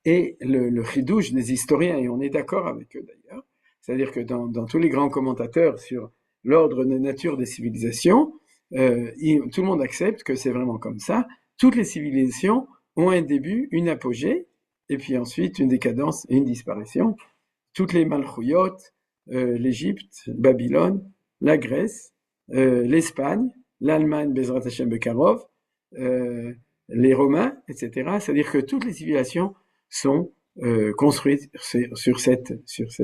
Speaker 2: Et le chidouche des historiens, et on est d'accord avec eux d'ailleurs, c'est-à-dire que dans tous les grands commentateurs sur l'ordre de nature des civilisations, tout le monde accepte que c'est vraiment comme ça. Toutes les civilisations ont un début, une apogée, et puis ensuite une décadence et une disparition. Toutes les Malchouyot, l'Égypte, Babylone, la Grèce, l'Espagne, l'Allemagne, Bezrat Hashem Bekarov, les Romains, etc. C'est-à-dire que toutes les civilisations sont construites sur cette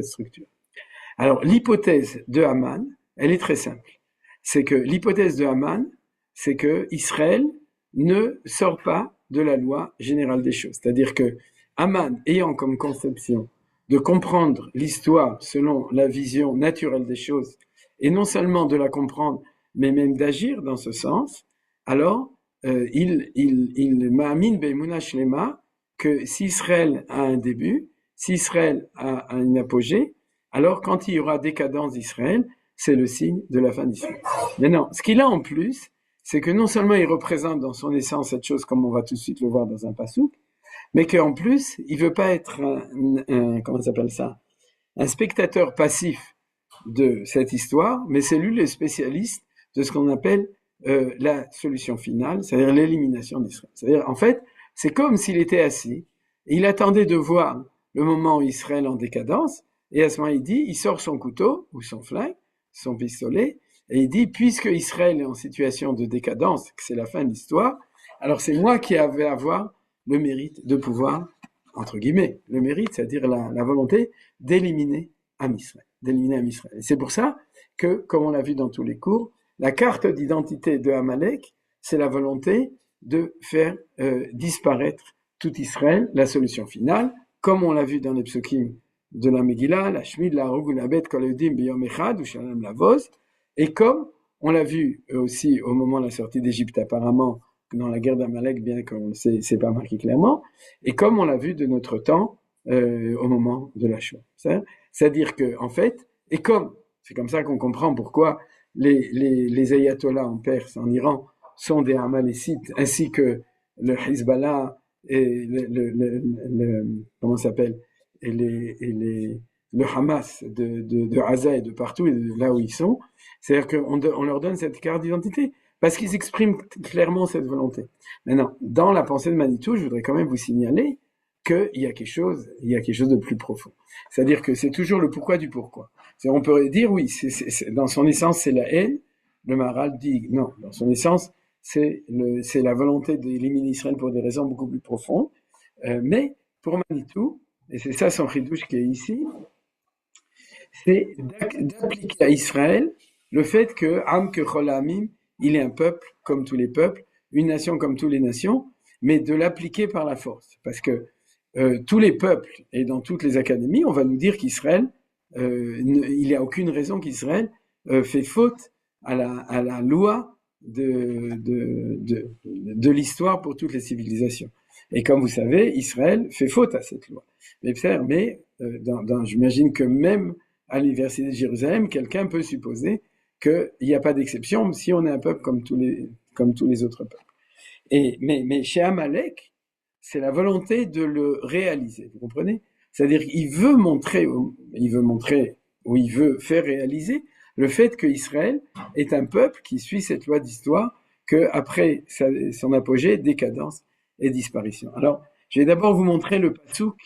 Speaker 2: structure. Alors, l'hypothèse de Haman, elle est très simple. C'est que l'hypothèse de Haman, c'est que Israël ne sort pas de la loi générale des choses. C'est-à-dire que Haman, ayant comme conception de comprendre l'histoire selon la vision naturelle des choses, et non seulement de la comprendre, mais même d'agir dans ce sens, alors il ma'amin be'emuna shlema que si Israël a un début, si Israël a une apogée, alors quand il y aura décadence d'Israël, c'est le signe de la fin d'Israël. Maintenant, ce qu'il a en plus, c'est que non seulement il représente dans son essence cette chose comme on va tout de suite le voir dans un passouk, mais qu'en plus, il veut pas être comment s'appelle ça, un spectateur passif de cette histoire, mais c'est lui le spécialiste de ce qu'on appelle la solution finale, c'est-à-dire l'élimination d'Israël. C'est-à-dire, en fait, c'est comme s'il était assis, et il attendait de voir le moment où Israël en décadence, et à ce moment il dit, il sort son couteau, ou son flingue, son pistolet, et il dit, puisque Israël est en situation de décadence, que c'est la fin de l'histoire, alors c'est moi qui vais avoir le mérite de pouvoir, entre guillemets, le mérite, c'est-à-dire la volonté d'éliminer Am Israël. Et c'est pour ça que, comme on l'a vu dans tous les cours, la carte d'identité de Amalek, c'est la volonté de faire disparaître tout Israël, la solution finale, comme on l'a vu dans les psukim de la Megillah, la Shmid, la Harug, la Bet, Kol Yehudim, Biyom Echad, ou Shalom Lavoz, et comme on l'a vu aussi au moment de la sortie d'Égypte, apparemment, dans la guerre d'Amalek, bien qu'on le sait, c'est pas marqué clairement, et comme on l'a vu de notre temps au moment de la Shoah. C'est-à-dire que, en fait, et comme, c'est comme ça qu'on comprend pourquoi les ayatollahs en Perse, en Iran, sont des Amalécites, ainsi que le Hezbollah et comment ça s'appelle, et le Hamas de Gaza et de partout, et de là où ils sont, c'est-à-dire qu'on leur donne cette carte d'identité, parce qu'ils expriment clairement cette volonté. Maintenant, dans la pensée de Manitou, je voudrais quand même vous signaler qu'il y a quelque chose de plus profond. C'est-à-dire que c'est toujours le pourquoi du pourquoi. On pourrait dire, oui, dans son essence, c'est la haine. Le Maharal dit, non, dans son essence, c'est la volonté d'éliminer Israël pour des raisons beaucoup plus profondes. Mais pour Manitou, et c'est ça son chidouche qui est ici, c'est d'appliquer à Israël le fait que Am que Chol Hamim, il est un peuple comme tous les peuples, une nation comme toutes les nations, mais de l'appliquer par la force. Parce que tous les peuples et dans toutes les académies, on va nous dire qu'Israël, il n'y a aucune raison qu'Israël fait faute à la loi de l'histoire pour toutes les civilisations. Et comme vous savez, Israël fait faute à cette loi. Mais j'imagine que même à l'université de Jérusalem, quelqu'un peut supposer qu'il n'y a pas d'exception si on est un peuple comme tous les autres peuples. Mais chez Amalek, c'est la volonté de le réaliser, vous comprenez? C'est-à-dire qu'il veut montrer, ou il veut faire réaliser le fait qu'Israël est un peuple qui suit cette loi d'histoire, qu'après son apogée, décadence et disparition. Alors, je vais d'abord vous montrer le passouk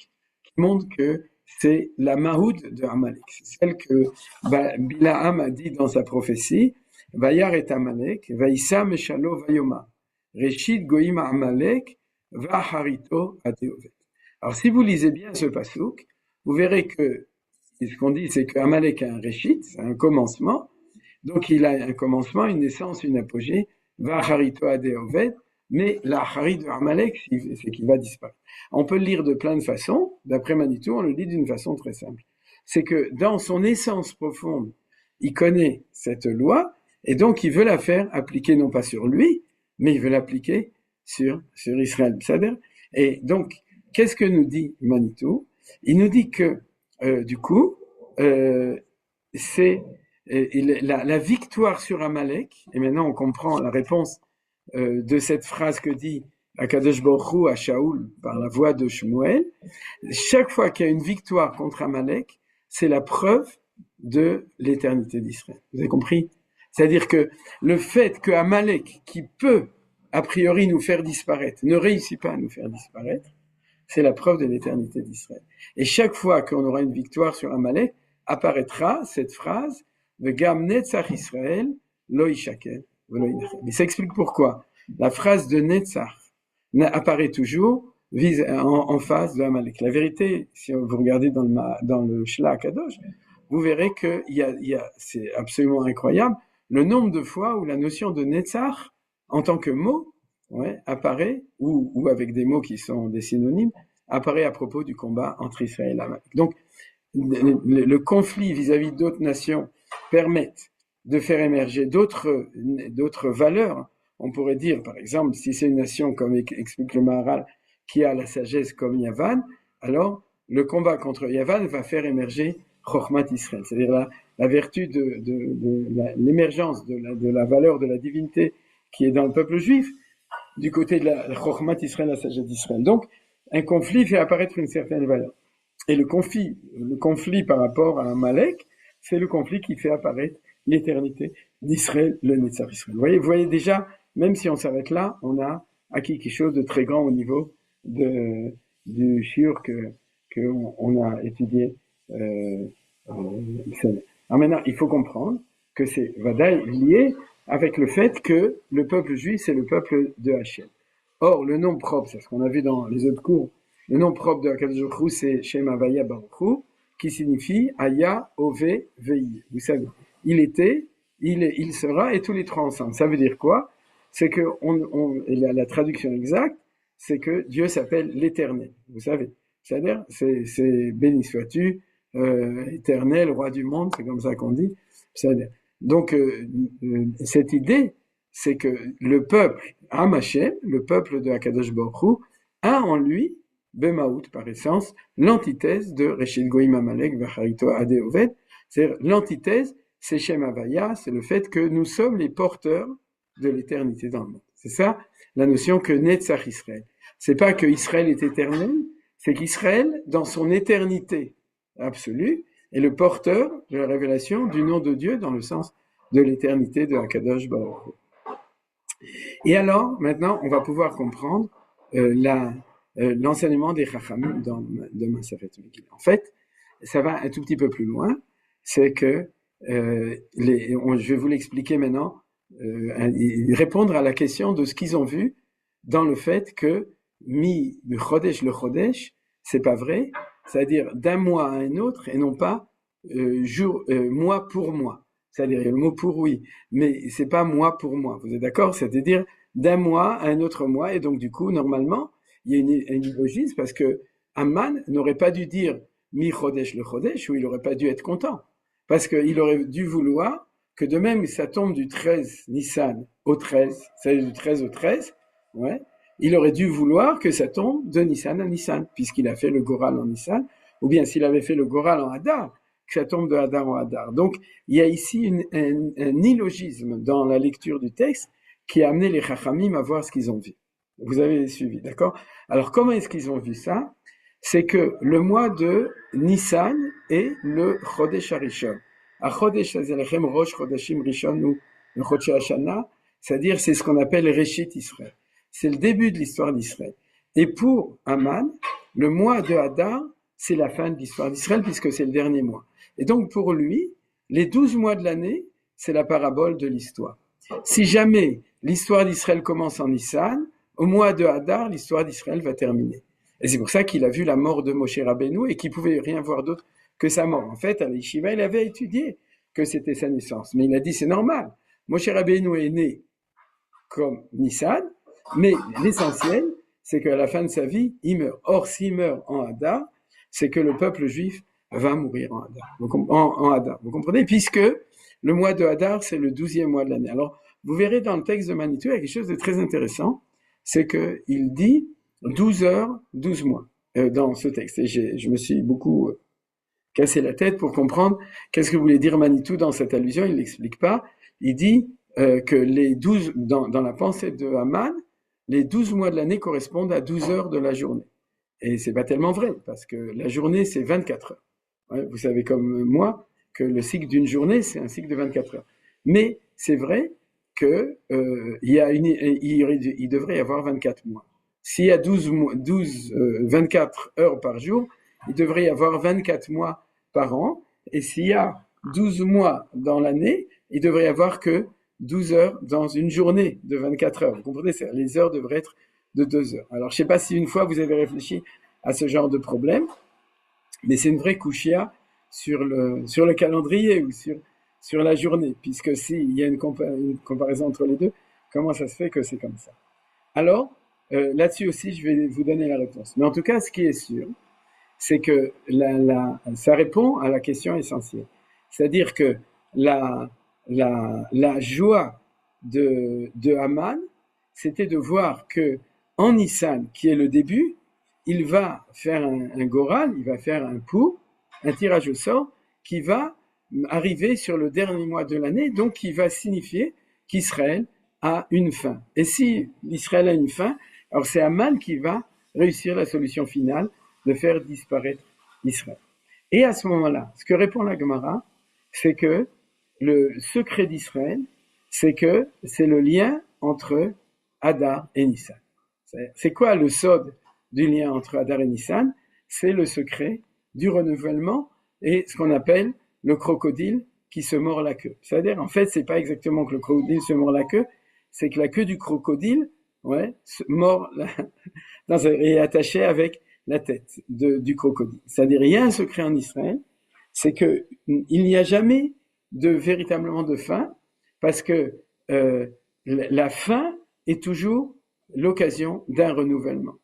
Speaker 2: qui montre que c'est la Mahoud de Amalek. C'est celle que Bilaam a dit dans sa prophétie, Vayar et Amalek, Vaïssa Meshalo Vayoma, Reshit Goïm Amalek, Vaharito Ateovet. Alors, si vous lisez bien ce passouk, vous verrez que ce qu'on dit, c'est qu'Amalek a un Reshit, c'est un commencement. Donc, il a un commencement, une naissance, une apogée, Vaharito Ateovet, mais la Harit de Amalek, c'est qu'il va disparaître. On peut le lire de plein de façons. D'après Manitou, on le lit d'une façon très simple. C'est que dans son essence profonde, il connaît cette loi, et donc il veut la faire appliquer non pas sur lui, mais il veut l'appliquer sur Israël. Et donc, qu'est-ce que nous dit Manitou? Il nous dit que, du coup, c'est la victoire sur Amalek, et maintenant on comprend la réponse de cette phrase que dit Akadosh Baruch Hu à Shaoul par la voix de Shmuel. Chaque fois qu'il y a une victoire contre Amalek, c'est la preuve de l'éternité d'Israël. Vous avez compris? C'est-à-dire que le fait que Amalek, qui peut a priori nous faire disparaître, ne réussit pas à nous faire disparaître, c'est la preuve de l'éternité d'Israël. Et chaque fois qu'on aura une victoire sur Amalek, apparaîtra cette phrase de Gam Netzach Israël, Lo Yishakel, Velo Yinachem. Mais ça explique pourquoi. La phrase de Netzach apparaît toujours en face de Amalek. La vérité, si vous regardez dans le Shla Kadosh, vous verrez que c'est absolument incroyable, le nombre de fois où la notion de Netzach, en tant que mot, apparaît, ou avec des mots qui sont des synonymes, apparaît à propos du combat entre Israël et Amalek. Donc, le conflit vis-à-vis d'autres nations permettent de faire émerger d'autres valeurs. On pourrait dire, par exemple, si c'est une nation, comme explique le Maharal, qui a la sagesse comme Yavan, alors le combat contre Yavan va faire émerger Chokhmat Israël, c'est-à-dire la vertu de l'émergence de la valeur de la divinité qui est dans le peuple juif, du côté de la Chokhmat Israël, la sagesse d'Israël. Donc, un conflit fait apparaître une certaine valeur. Et le conflit par rapport à Amalek, c'est le conflit qui fait apparaître l'éternité d'Israël, le Netzach Israël. Vous voyez déjà, même si on s'arrête là, on a acquis quelque chose de très grand au niveau du shiur qu'on a étudié. Alors maintenant, il faut comprendre que c'est Vadaï lié avec le fait que le peuple juif, c'est le peuple de Hachem. Or, le nom propre, c'est ce qu'on a vu dans les autres cours, le nom propre de Akadosh Baruch Hu, c'est Shem Havaya Baruch Hu, qui signifie Aya, Ove, Vei. Vous savez, il était, il sera, et tous les trois ensemble. Ça veut dire quoi? C'est que la traduction exacte, c'est que Dieu s'appelle l'Éternel. Vous savez, c'est-à-dire, c'est béni sois-tu, éternel, roi du monde, c'est comme ça qu'on dit. C'est-à-dire, donc, cette idée, c'est que le peuple, Hashem, le peuple de Akadosh Baruch Hu, a en lui, Bemaout par essence, l'antithèse de Reshit Goïm Amalek Vacharito Ade Oved, c'est-à-dire l'antithèse, c'est Shem Havaya, c'est le fait que nous sommes les porteurs de l'éternité dans le monde. C'est ça la notion que Netzach Israël. C'est pas que Israël est éternel, c'est qu'Israël, dans son éternité absolue, est le porteur de la révélation du nom de Dieu dans le sens de l'éternité de Akadosh Baruch Hu. Et alors, maintenant, on va pouvoir comprendre l'enseignement des Chachamim de Maseret Megillah. En fait, ça va un tout petit peu plus loin, c'est que, je vais vous l'expliquer maintenant, répondre à la question de ce qu'ils ont vu dans le fait que le Chodesh, c'est pas vrai, c'est-à-dire d'un mois à un autre et non pas mois pour mois. C'est-à-dire, il y a le mot pour oui, mais c'est pas mois pour mois. Vous êtes d'accord? C'est-à-dire d'un mois à un autre mois, et donc du coup, normalement, il y a une illogisme parce que Amman n'aurait pas dû dire mi Chodesh le Chodesh, ou il aurait pas dû être content. Parce qu'il aurait dû vouloir que de même ça tombe du 13 Nissan au 13, c'est-à-dire du 13 au 13, il aurait dû vouloir que ça tombe de Nissan à Nissan, puisqu'il a fait le Goral en Nissan, ou bien s'il avait fait le Goral en Hadar, que ça tombe de Hadar en Hadar. Donc, il y a ici un illogisme dans la lecture du texte qui a amené les Chachamim à voir ce qu'ils ont vu. Vous avez suivi, d'accord? Alors, comment est-ce qu'ils ont vu ça? C'est que le mois de Nissan est le Chodesh HaRishon. HaChodesh Azelechem Rosh Chodeshim Rishon ou le Chodesh HaShana, c'est-à-dire c'est ce qu'on appelle Réchit Israël. C'est le début de l'histoire d'Israël. Et pour Amman, le mois de Hadar, c'est la fin de l'histoire d'Israël puisque c'est le dernier mois. Et donc pour lui, les 12 mois de l'année, c'est la parabole de l'histoire. Si jamais l'histoire d'Israël commence en Nissan, au mois de Hadar, l'histoire d'Israël va terminer. Et c'est pour ça qu'il a vu la mort de Moshe Rabbeinu et qu'il pouvait rien voir d'autre que sa mort. En fait, à l'Yeshiva, il avait étudié que c'était sa naissance. Mais il a dit, c'est normal. Moshe Rabbeinu est né comme Nissan, mais l'essentiel, c'est qu'à la fin de sa vie, il meurt. Or, s'il meurt en Hadar, c'est que le peuple juif va mourir en Hadar. En Hadar. Vous comprenez? Puisque le mois de Hadar, c'est le 12e mois de l'année. Alors, vous verrez dans le texte de Manitou, il y a quelque chose de très intéressant, c'est qu'il dit 12 heures, 12 mois dans ce texte. Et je me suis beaucoup cassé la tête pour comprendre qu'est-ce que voulait dire Manitou dans cette allusion. Il ne l'explique pas. Il dit que les 12, dans la pensée de Haman, les 12 mois de l'année correspondent à 12 heures de la journée. Et c'est pas tellement vrai, parce que la journée, c'est 24 heures. Ouais, vous savez comme moi que le cycle d'une journée, c'est un cycle de 24 heures. Mais c'est vrai que il devrait y avoir 24 mois. S'il y a 24 heures par jour, il devrait y avoir 24 mois par an. Et s'il y a 12 mois dans l'année, il devrait y avoir que 12 heures dans une journée de 24 heures. Vous comprenez? Les heures devraient être de 2 heures. Alors, je ne sais pas si une fois vous avez réfléchi à ce genre de problème, mais c'est une vraie kouchia sur le calendrier ou sur la journée, puisque s'il y a une comparaison entre les deux, comment ça se fait que c'est comme ça? Alors, là-dessus aussi, je vais vous donner la réponse. Mais en tout cas, ce qui est sûr, c'est que ça répond à la question essentielle. C'est-à-dire que la joie de Haman, c'était de voir que en Nissan, qui est le début, il va faire un goral, il va faire un tirage au sort, qui va arriver sur le dernier mois de l'année, donc qui va signifier qu'Israël a une fin. Et si l'Israël a une fin, alors c'est Haman qui va réussir la solution finale de faire disparaître Israël. Et à ce moment-là, ce que répond la Gemara, c'est que le secret d'Israël, c'est que c'est le lien entre Hadar et Nissan. C'est quoi le sod du lien entre Hadar et Nissan? C'est le secret du renouvellement et ce qu'on appelle le crocodile qui se mord la queue. C'est-à-dire, en fait, c'est pas exactement que le crocodile se mord la queue, c'est que la queue du crocodile, est attachée avec la tête du crocodile. C'est-à-dire, il y a un secret en Israël, c'est que il n'y a jamais véritablement de fin, parce que la fin est toujours l'occasion d'un renouvellement.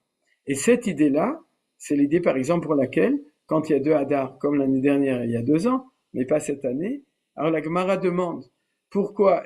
Speaker 2: Et cette idée-là, c'est l'idée par exemple pour laquelle, quand il y a 2 Hadar, comme l'année dernière, il y a 2 ans, mais pas cette année, alors la Gemara demande pourquoi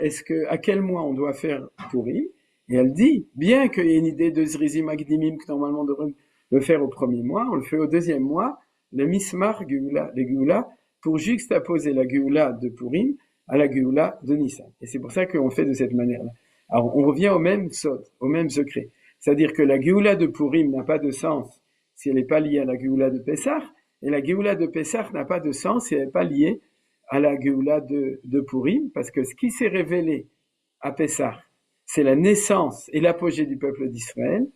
Speaker 2: à quel mois on doit faire Purim, et elle dit, bien qu'il y ait une idée de Zrizim Akdimim que normalement on devrait le faire au premier mois, on le fait au deuxième mois, le Mismar Geoula, les Geoula, pour juxtaposer la Geoula de Purim à la Geoula de Nissan. Et c'est pour ça qu'on fait de cette manière-là. Alors, on revient au même sod, au même secret. C'est-à-dire que la Geoula de Purim n'a pas de sens si elle n'est pas liée à la Geoula de Pessah, et la Geoula de Pessah n'a pas de sens si elle n'est pas liée à la Geoula de Purim, parce que ce qui s'est révélé à Pessah, c'est la naissance et l'apogée du peuple d'Israël,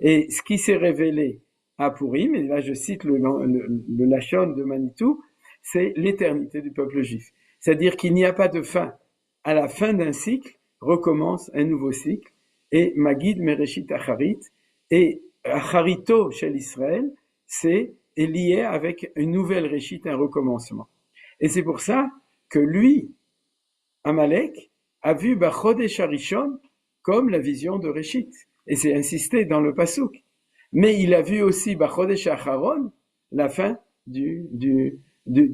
Speaker 2: et ce qui s'est révélé à Purim, et là je cite le Lachon de Manitou, c'est l'éternité du peuple juif. C'est-à-dire qu'il n'y a pas de fin. À la fin d'un cycle, recommence un nouveau cycle, et Magid Mereshit Acharit, et Acharito chez l'Israël, est lié avec une nouvelle Réchit, un recommencement. Et c'est pour ça que lui, Amalek, a vu Bachodesh Harishon comme la vision de Réchit. Et c'est insisté dans le Passouk. Mais il a vu aussi Bachodesh Acharon, la fin du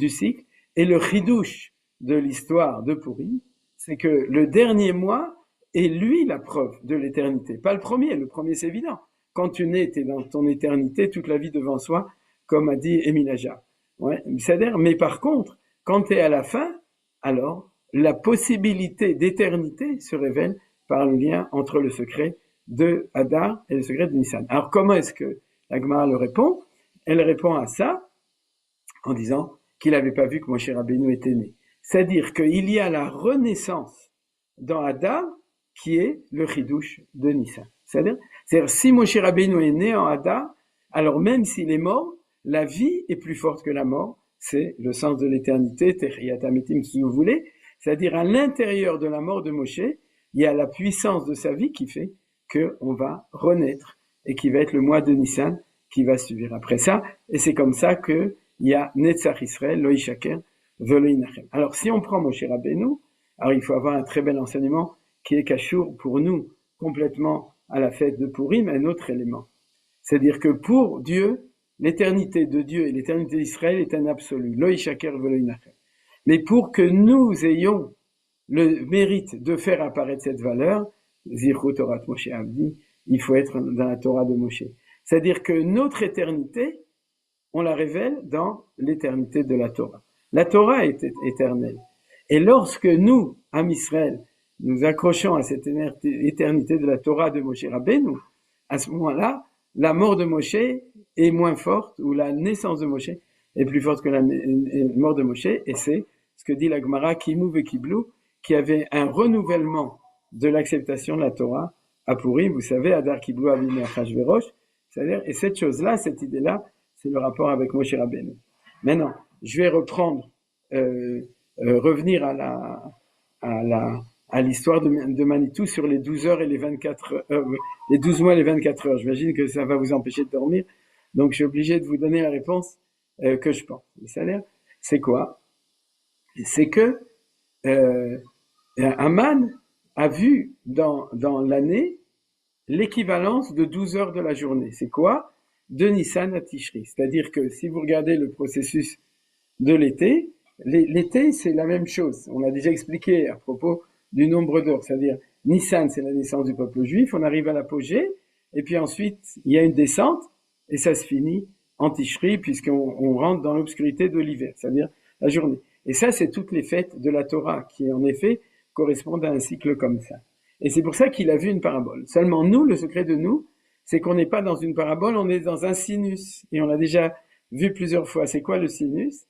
Speaker 2: cycle, et le chidouche de l'histoire de Purim, c'est que le dernier mois est lui la preuve de l'éternité. Pas le premier c'est évident. Quand tu nais, tu es dans ton éternité, toute la vie devant soi, comme a dit Émile Ajar. Ouais, c'est-à-dire, mais par contre, quand tu es à la fin, alors la possibilité d'éternité se révèle par le lien entre le secret de Hadar et le secret de Nissan. Alors comment est-ce que la Gemara le répond? Elle répond à ça en disant qu'il n'avait pas vu que Moshe Rabbeinu était né. C'est-à-dire qu'il y a la renaissance dans Hadar qui est le chidouche de Nissan. C'est-à-dire si Moshe Rabbeinu est né en Hadar, alors même s'il est mort, la vie est plus forte que la mort. C'est le sens de l'éternité, Techiyat Ametim si vous voulez. C'est-à-dire à l'intérieur de la mort de Moshe, il y a la puissance de sa vie qui fait qu'on va renaître et qui va être le mois de Nissan qui va suivre après ça. Et c'est comme ça qu'il y a Netzach Israël, Lo Yishaker, Velo Yinachem. Alors si on prend Moshe Rabbeinu, alors il faut avoir un très bel enseignement qui est Kashour pour nous complètement à la fête de Purim, un autre élément. C'est-à-dire que pour Dieu, l'éternité de Dieu et l'éternité d'Israël est un absolu. Lo Yishaker Velo Yinachem. Mais pour que nous ayons le mérite de faire apparaître cette valeur, Zirchut Torat Moshe Abdi, il faut être dans la Torah de Moshe. C'est-à-dire que notre éternité, on la révèle dans l'éternité de la Torah. La Torah est éternelle. Et lorsque nous, Am Israël, nous accrochons à cette éternité de la Torah de Moshe Rabbeinu, à ce moment-là, la mort de Moshe est moins forte, ou la naissance de Moshe est plus forte que la mort de Moshe, et c'est ce que dit la Gemara, Kimou Vekiblu, qui avait un renouvellement de l'acceptation de la Torah à Purim, vous savez, Adar Kiblu Avinu Achashverosh, c'est-à-dire, et cette chose-là, cette idée-là, c'est le rapport avec Moshe Rabbeinu. Maintenant, je vais reprendre, revenir à l'histoire de Manitou sur les 12 heures et les 24 heures, les 12 mois et les 24 heures. J'imagine que ça va vous empêcher de dormir. Donc, je suis obligé de vous donner la réponse que je pense. C'est quoi? C'est que Aman a vu dans l'année l'équivalence de 12 heures de la journée. C'est quoi? De Nissan à Tishri. C'est-à-dire que si vous regardez le processus de l'été, l'été c'est la même chose. On a déjà expliqué à propos du nombre d'heures. C'est-à-dire Nissan c'est la naissance du peuple juif, on arrive à l'apogée, et puis ensuite il y a une descente, et ça se finit en Tishri, puisqu'on rentre dans l'obscurité de l'hiver, c'est-à-dire la journée. Et ça, c'est toutes les fêtes de la Torah, qui en effet correspondent à un cycle comme ça. Et c'est pour ça qu'il a vu une parabole. Seulement nous, le secret de nous, c'est qu'on n'est pas dans une parabole, on est dans un sinus. Et on l'a déjà vu plusieurs fois. C'est quoi le sinus?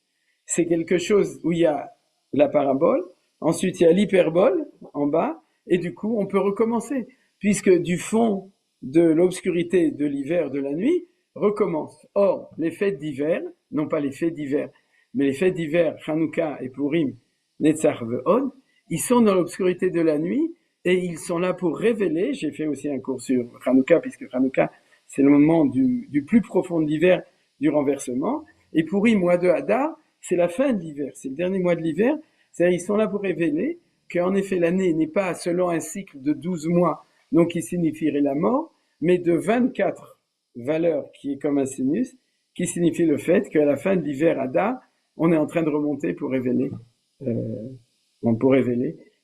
Speaker 2: C'est quelque chose où il y a la parabole, ensuite il y a l'hyperbole en bas, et du coup on peut recommencer. Puisque du fond de l'obscurité de l'hiver, de la nuit, recommence. Or, les fêtes d'hiver, non pas les fêtes d'hiver, mais les fêtes d'hiver, Hanouka et Purim, Netzach ve'od, ils sont dans l'obscurité de la nuit, et ils sont là pour révéler, j'ai fait aussi un cours sur Hanouka, puisque Hanouka, c'est le moment du plus profond de l'hiver, du renversement, et Purim, mois de Hadar, c'est la fin de l'hiver, c'est le dernier mois de l'hiver, c'est-à-dire ils sont là pour révéler qu'en effet l'année n'est pas selon un cycle de 12 mois, donc qui signifierait la mort, mais de 24 valeurs qui est comme un sinus, qui signifie le fait qu'à la fin de l'hiver Hadar, on est en train de remonter pour révéler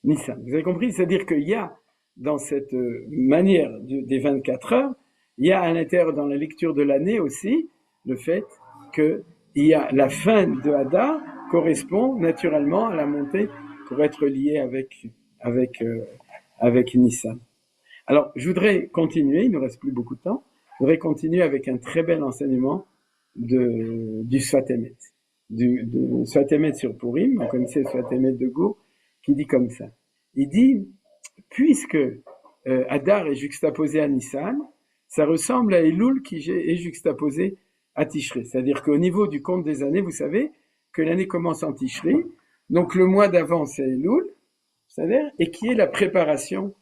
Speaker 2: Nissan. Vous avez compris? C'est-à-dire qu'il y a dans cette manière des 24 heures, il y a à l'intérieur dans la lecture de l'année aussi le fait qu'il y a la fin de Hadar correspond naturellement à la montée pour être lié avec Nissan. Alors, je voudrais continuer, il ne nous reste plus beaucoup de temps, je voudrais continuer avec un très bel enseignement du Sfat Emet. Du Sfat Emet sur Purim, vous connaissez le Sfat Emet de Gour, qui dit comme ça. Il dit, puisque Hadar est juxtaposé à Nissan, ça ressemble à Elul qui est juxtaposé à Tishri. C'est-à-dire qu'au niveau du compte des années, vous savez que l'année commence en Tishri, donc le mois d'avant c'est Elul, c'est-à-dire, et qui est la préparation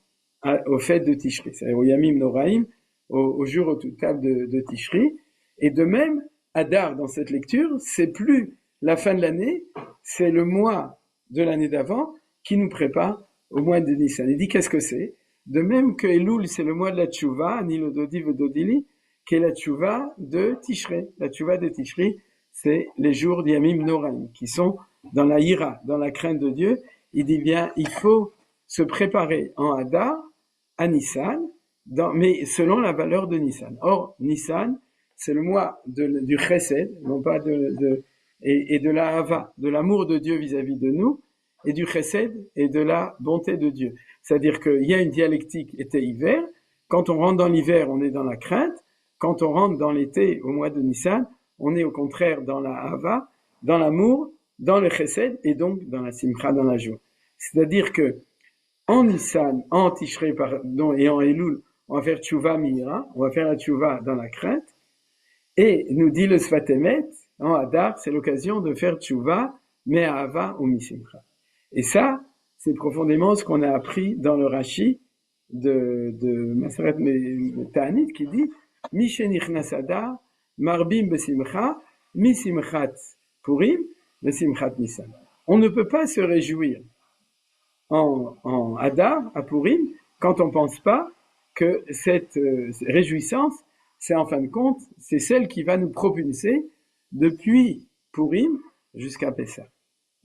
Speaker 2: au fête de Tishri, c'est-à-dire au Yamim Noraim, au jour au total de Tishri. Et de même, Hadar, dans cette lecture, c'est plus la fin de l'année, c'est le mois de l'année d'avant qui nous prépare au mois de Nissan. Il dit qu'est-ce que c'est? De même que Elul, c'est le mois de la Tchouva, Nilo Dodi Vedodili, qui est la Tchouva de Tishri. La Tchouva de Tishri, c'est les jours d'Yamim Noraim, qui sont dans la Hira, dans la crainte de Dieu. Il dit bien, il faut se préparer en Hadar, à Nissan, mais selon la valeur de Nissan. Or, Nissan, c'est le mois du Chesed, non pas et de la Hava, de l'amour de Dieu vis-à-vis de nous, et du Chesed et de la bonté de Dieu. C'est-à-dire qu'il y a une dialectique été-hiver. Quand on rentre dans l'hiver, on est dans la crainte. Quand on rentre dans l'été, au mois de Nissan, on est au contraire dans la Hava, dans l'amour, dans le Chesed, et donc dans la Simcha, dans la joie. C'est-à-dire que en Nissan, en Tishrei et en Elul, on va faire Tchouva Mira, on va faire la Tchouva dans la crainte, et nous dit le Sfat Emet, en Hadar, c'est l'occasion de faire Tchouva, Me'ahava ou Misimcha. Et ça, c'est profondément ce qu'on a appris dans le Rashi de Maseret Ta'anit qui dit Mishenichnas Hadar, Marbim Besimcha, Misimchat Purim, Besimchat Nissan. On ne peut pas se réjouir en Hadar, à Purim, quand on ne pense pas que cette réjouissance, c'est en fin de compte, c'est celle qui va nous propulser depuis Purim jusqu'à Pessah.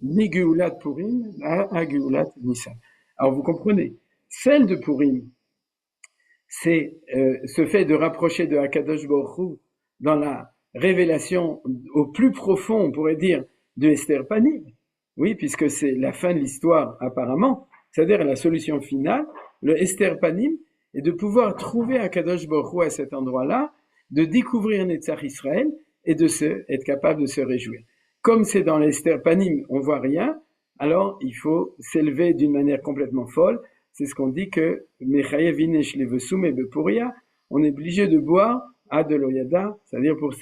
Speaker 2: mi Geulat Purim à Geulat Nissan. Alors vous comprenez, celle de Purim, c'est ce fait de rapprocher de Hakadosh Baruch Hu dans la révélation au plus profond, on pourrait dire, de Esther Panim. Oui, puisque c'est la fin de l'histoire apparemment, c'est-à-dire la solution finale, le Esther Panim, et de pouvoir trouver Hakadosh Baruch Hu à cet endroit-là, de découvrir Netzach Israël et être capable de se réjouir. Comme c'est dans l'Esther Panim, on voit rien, alors il faut s'élever d'une manière complètement folle. C'est ce qu'on dit que on est obligé de boire à de l'oyada, c'est-à-dire pour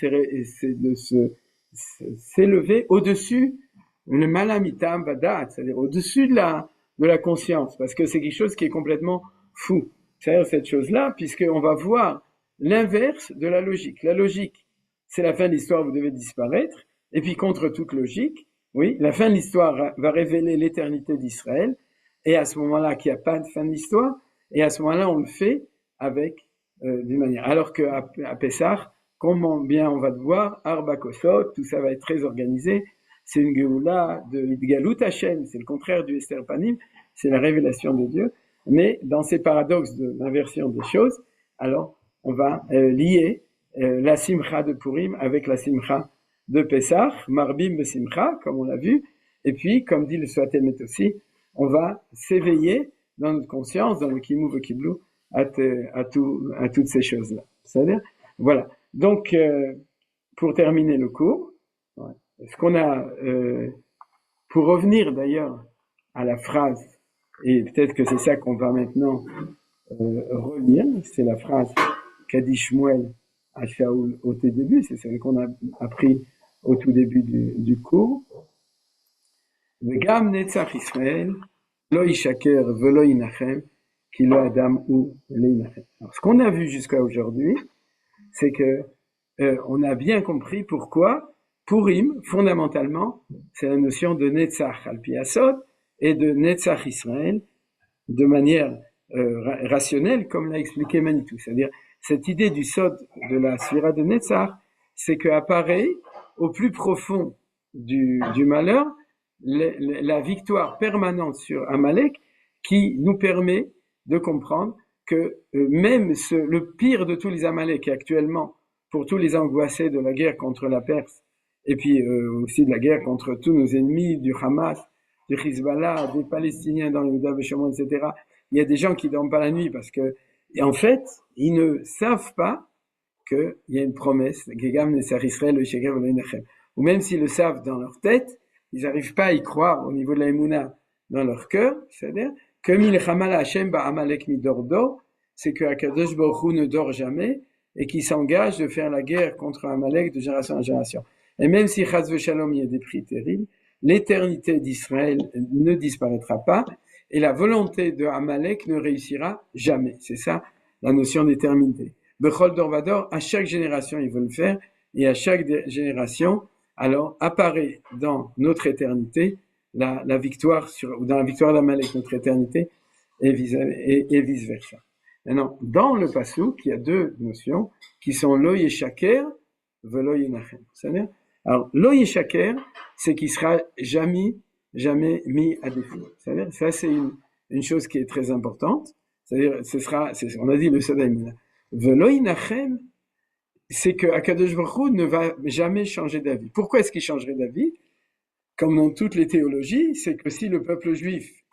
Speaker 2: s'élever au-dessus le malamitam vadat, c'est-à-dire au-dessus de la conscience, parce que c'est quelque chose qui est complètement fou. C'est-à-dire cette chose-là, puisqu'on va voir l'inverse de la logique. La logique, c'est la fin de l'histoire, vous devez disparaître, et puis contre toute logique, oui, la fin de l'histoire va révéler l'éternité d'Israël, et à ce moment-là, qu'il n'y a pas de fin de l'histoire, et à ce moment-là, on le fait avec d'une manière. Alors qu'à Pessah, comment bien on va le voir, Arba Kosot, tout ça va être très organisé, c'est une Géoula de Idgalut Hashem, c'est le contraire du Esther Panim, c'est la révélation de Dieu, mais dans ces paradoxes de l'inversion des choses, alors on va lier la Simcha de Purim avec la Simcha de Pessah, Marbim Simcha, comme on l'a vu, et puis, comme dit le Svatemet aussi, on va s'éveiller dans notre conscience, dans le Kimou Vekiblu, à toutes ces choses-là. C'est-à-dire, voilà. Donc, pour terminer le cours, ce qu'on a, pour revenir d'ailleurs à la phrase, et peut-être que c'est ça qu'on va maintenant relire, c'est la phrase qu'a dit Shmuel à Shaoul au tout début, c'est celle qu'on a appris au tout début du cours. Vegam Netzach Israël, lo yishaker velo yinachem, ki lo adam ou leinachem. Alors, ce qu'on a vu jusqu'à aujourd'hui, c'est que on a bien compris pourquoi Purim, fondamentalement, c'est la notion de Netzach al pi Asod et de Netzach Israël de manière rationnelle, comme l'a expliqué Manitou. C'est-à-dire, cette idée du Sod de la Sphira de Netzach, c'est qu'apparaît au plus profond du malheur la victoire permanente sur Amalek qui nous permet de comprendre que même le pire de tous les Amalek actuellement, pour tous les angoissés de la guerre contre la Perse, et puis aussi de la guerre contre tous nos ennemis, du Hamas, du Hezbollah, des Palestiniens dans le Yehuda Veshomron, etc. Il y a des gens qui dorment pas la nuit parce que, et en fait, ils ne savent pas qu'il y a une promesse, ou même s'ils le savent dans leur tête, ils n'arrivent pas à y croire au niveau de la Emouna dans leur cœur, c'est-à-dire que Milchamal Hashem ba'amalek midordo, c'est que Akadosh Baruch Hu ne dort jamais et qu'il s'engage de faire la guerre contre Amalek de génération en génération. Et même si Chaz v'Shalom il y a des prix terribles, l'éternité d'Israël ne disparaîtra pas et la volonté de Amalek ne réussira jamais. C'est ça la notion d'éternité. Bechol Dor Vador, à chaque génération ils veulent le faire et à chaque génération alors apparaît dans notre éternité la victoire dans la victoire d'Amalek notre éternité et vice versa. Maintenant, dans le passouk, il y a deux notions qui sont lo yeshaker velo yinachem. C'est-à-dire, alors lo yeshaker, c'est qu'il sera jamais mis à défaut. C'est-à-dire, ça c'est une chose qui est très importante. C'est-à-dire, on a dit le Sadaïm. Velo yinachem, c'est que Akadosh Baruch Hu ne va jamais changer d'avis. Pourquoi est-ce qu'il changerait d'avis? Comme dans toutes les théologies, c'est que si le peuple juif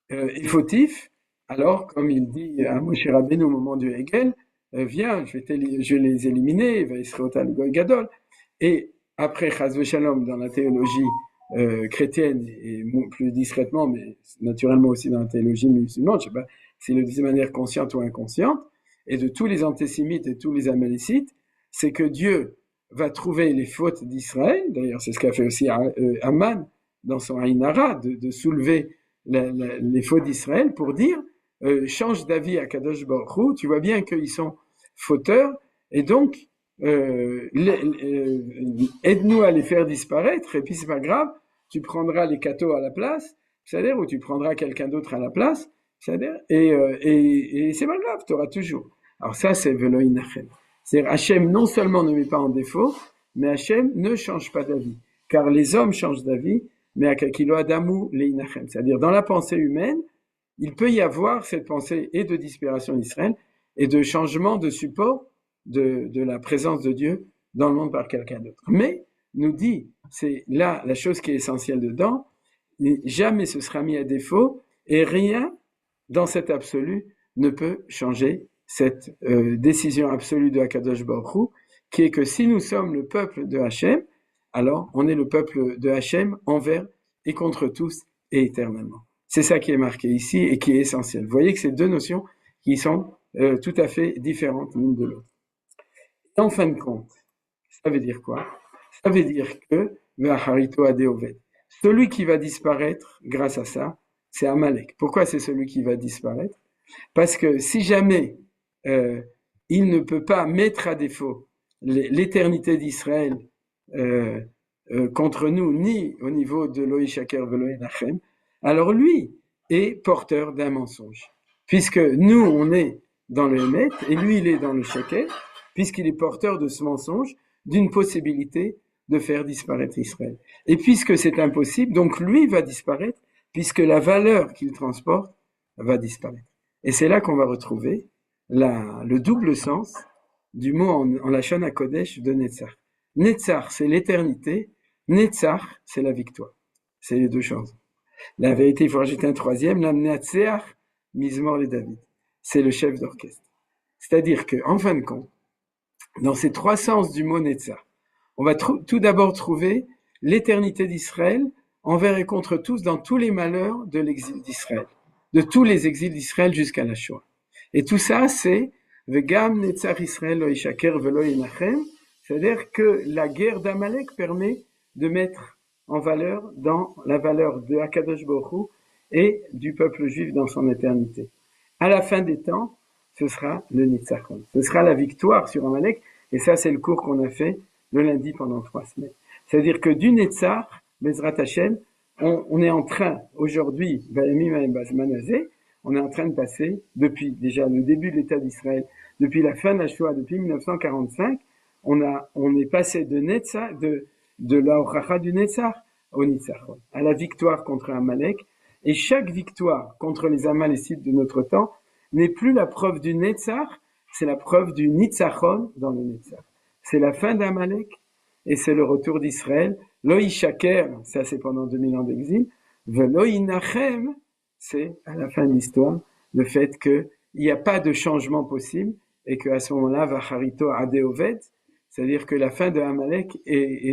Speaker 2: est fautif, alors, comme il dit à Moshe Rabbeinu au moment du Hegel, viens, je vais les éliminer, il va Yisrael Goy Gadol. Et après Chaz v'Shalom dans la théologie chrétienne, et plus discrètement, mais naturellement aussi dans la théologie musulmane, je sais pas s'il le dit de manière consciente ou inconsciente, et de tous les antisémites et tous les amalécites, c'est que Dieu va trouver les fautes d'Israël, d'ailleurs c'est ce qu'a fait aussi Aman dans son Aïn Hara, de soulever les fautes d'Israël pour dire change d'avis à Kadosh Baruch Hu, tu vois bien qu'ils sont fauteurs, et donc aide-nous à les faire disparaître, et puis c'est pas grave, tu prendras les cathos à la place, c'est-à-dire, ou tu prendras quelqu'un d'autre à la place, c'est-à-dire, et c'est pas grave, tu auras toujours. Alors ça, c'est Velo Yinachem. C'est-à-dire, Hachem non seulement ne met pas en défaut, mais Hachem ne change pas d'avis. Car les hommes changent d'avis, mais akakilo adamu leinachem. C'est-à-dire, dans la pensée humaine, il peut y avoir cette pensée et de disparition d'Israël et de changement de support de la présence de Dieu dans le monde par quelqu'un d'autre. Mais, nous dit, c'est là la chose qui est essentielle dedans, jamais ce sera mis à défaut et rien dans cet absolu ne peut changer cette décision absolue de Akadosh Baruch Hu, qui est que si nous sommes le peuple de Hachem, alors on est le peuple de Hachem envers et contre tous et éternellement. C'est ça qui est marqué ici et qui est essentiel. Vous voyez que c'est deux notions qui sont tout à fait différentes l'une de l'autre. En fin de compte, ça veut dire quoi? Ça veut dire que celui qui va disparaître grâce à ça, c'est Amalek. Pourquoi c'est celui qui va disparaître? Parce que si jamais il ne peut pas mettre à défaut l'éternité d'Israël contre nous, ni au niveau de Loï Shaker Veloï Nachem, alors lui est porteur d'un mensonge. Puisque nous, on est dans le Hémet, et lui, il est dans le Shaker, puisqu'il est porteur de ce mensonge, d'une possibilité de faire disparaître Israël. Et puisque c'est impossible, donc lui va disparaître, puisque la valeur qu'il transporte va disparaître. Et c'est là qu'on va retrouver le double sens du mot en Lachon HaKodesh de Netzach. Netzach, c'est l'éternité. Netzach, c'est la victoire. C'est les deux choses. La vérité, il faut rajouter un troisième, la Netzach, Mizmor le David. C'est le chef d'orchestre. C'est-à-dire que, en fin de compte, dans ces trois sens du mot Netzach, on va tout d'abord trouver l'éternité d'Israël envers et contre tous dans tous les malheurs de l'exil d'Israël, de tous les exils d'Israël jusqu'à la Shoah. Et tout ça, c'est Vegam Netzach Israël lo yishaker velo yinachem, c'est-à-dire que la guerre d'Amalek permet de mettre en valeur dans la valeur de Akadosh Baruch Hu et du peuple juif dans son éternité. À la fin des temps, ce sera le Nitzachon. Ce sera la victoire sur Amalek, et ça, c'est le cours qu'on a fait le lundi pendant 3 semaines. C'est-à-dire que du Netzach, Bezrat Hashem, on est en train, aujourd'hui, on est en train de passer, depuis déjà le début de l'État d'Israël, depuis la fin de la Shoah, depuis 1945, on est passé de Netzach, de la Hochacha du Netzach au Nitzachon, à la victoire contre Amalek, et chaque victoire contre les Amalécites de notre temps n'est plus la preuve du Netzach, c'est la preuve du Nitzachon dans le Netzach. C'est la fin d'Amalek, et c'est le retour d'Israël. Lo yishaker, ça c'est pendant 2000 ans d'exil. Velo yinachem, c'est à la fin de l'histoire, le fait qu'il n'y a pas de changement possible, et qu'à ce moment-là, vacharito adeoved, c'est-à-dire que la fin de Amalek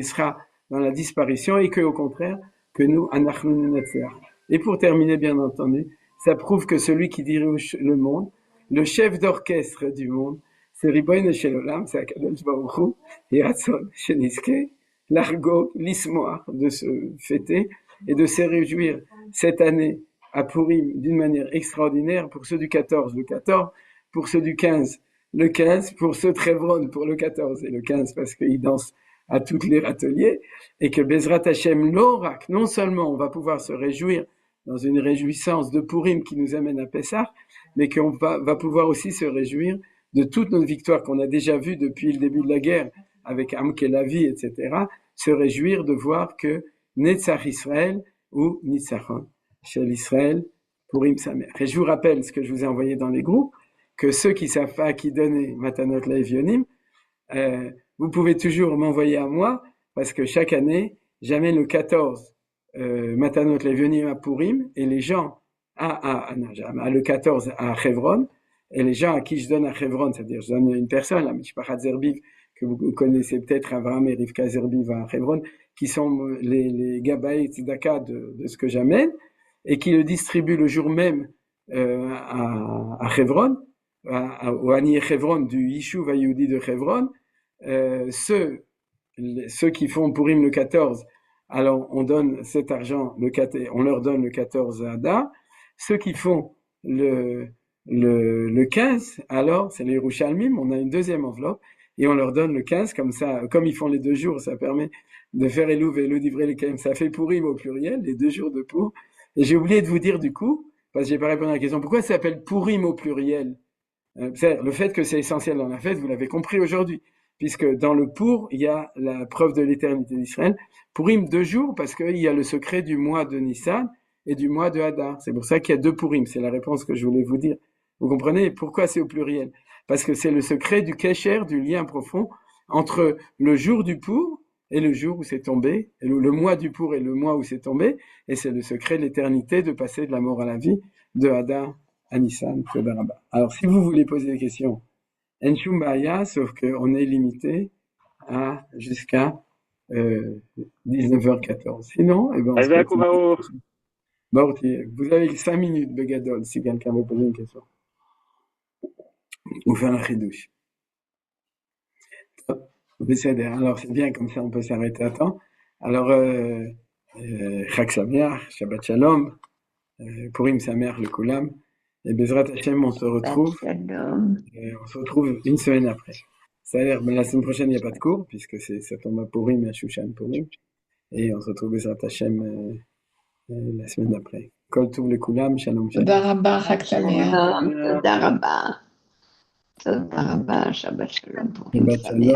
Speaker 2: sera dans la disparition, et qu'au contraire, que nous, anachnu netzach. Et pour terminer, bien entendu, ça prouve que celui qui dirige le monde, le chef d'orchestre du monde, c'est Ribono Shel Olam, c'est Akadosh Baruch Hu, et Ratzon Sheniske, l'argot, l'ismoir de se fêter et de se réjouir cette année à Purim d'une manière extraordinaire, pour ceux du 14, le 14, pour ceux du 15, le 15, pour ceux de Hebron, pour le 14 et le 15, parce qu'ils dansent à toutes les râteliers, et que Bezrat Hashem l'orak, non seulement on va pouvoir se réjouir dans une réjouissance de Purim qui nous amène à Pessah, mais qu'on va pouvoir aussi se réjouir de toutes nos victoires qu'on a déjà vues depuis le début de la guerre, avec Am Kelavi, etc., se réjouir de voir que Netzach Israël ou Nitzachon, Shel Israël, Purim Samer. Et je vous rappelle ce que je vous ai envoyé dans les groupes, que ceux qui savent pas à qui donner Matanot Le'Evionim, vous pouvez toujours m'envoyer à moi, parce que chaque année, j'amène le 14 Matanot Le'Evionim à Purim, et les gens le 14 à Hebron, et les gens à qui je donne à Hebron, c'est-à-dire je donne une personne, la Mishpachat Zerbiv, que vous connaissez peut-être, Avraham et Rivka Zerbiv à Hebron, qui sont les Gabaï Tzedaka de ce que j'amène, et qui le distribuent le jour même à Hebron, au Ani Hebron du Yishuv Hayoudi de Hebron. Ceux qui font Purim le 14, alors on donne cet argent, on leur donne le 14 Adar. Ceux qui font le 15, alors c'est les Yerushalmim, on a une deuxième enveloppe, et on leur donne le 15, comme ça, comme ils font les 2 jours, ça permet de faire Elouv et Elou les Kaim, ça fait Purim au pluriel, les 2 jours de Pour. Et j'ai oublié de vous dire du coup, parce que j'ai pas répondu à la question, pourquoi ça s'appelle Purim au pluriel? Le fait que c'est essentiel dans la fête, vous l'avez compris aujourd'hui. puisque dans le pour, il y a la preuve de l'éternité d'Israël. Purim, 2 jours, parce qu'il y a le secret du mois de Nissan et du mois de Hadar. C'est pour ça qu'il y a 2 Purim. C'est la réponse que je voulais vous dire. Vous comprenez pourquoi c'est au pluriel? Parce que c'est le secret du Kesher, du lien profond entre le jour du pour et le jour où c'est tombé, et le mois du pour et le mois où c'est tombé, et c'est le secret de l'éternité de passer de la mort à la vie, de Hadar à Nissan, Toda Rabba. Alors, si vous voulez poser des questions, En shum ba'aya, sauf qu'on est limité à jusqu'à 19h14. Sinon, eh ben, on se
Speaker 1: Hazak
Speaker 2: retrouve.
Speaker 1: Ubaour.
Speaker 2: Bon, vous avez 5 minutes, Begadol, si quelqu'un veut poser une question. Ou faire un chidouche. Alors, c'est bien, comme ça, on peut s'arrêter à temps. Alors, Chag Sameach, Shabbat Shalom, Purim Sameach, le Kulam. Et Bezrat Hashem, on se retrouve une semaine après. C'est-à-dire, la semaine prochaine, il n'y a pas de cours, puisque ça tombe à Purim et à Shushan Purim. Et on se retrouve Bezrat Hashem la semaine d'après. Kol Tov le Kulam, Shalom Shalom.
Speaker 3: תודה רבה, חג שמח.
Speaker 4: תודה רבה. תודה רבה, שבת שלום.
Speaker 2: Shabbat Shalom.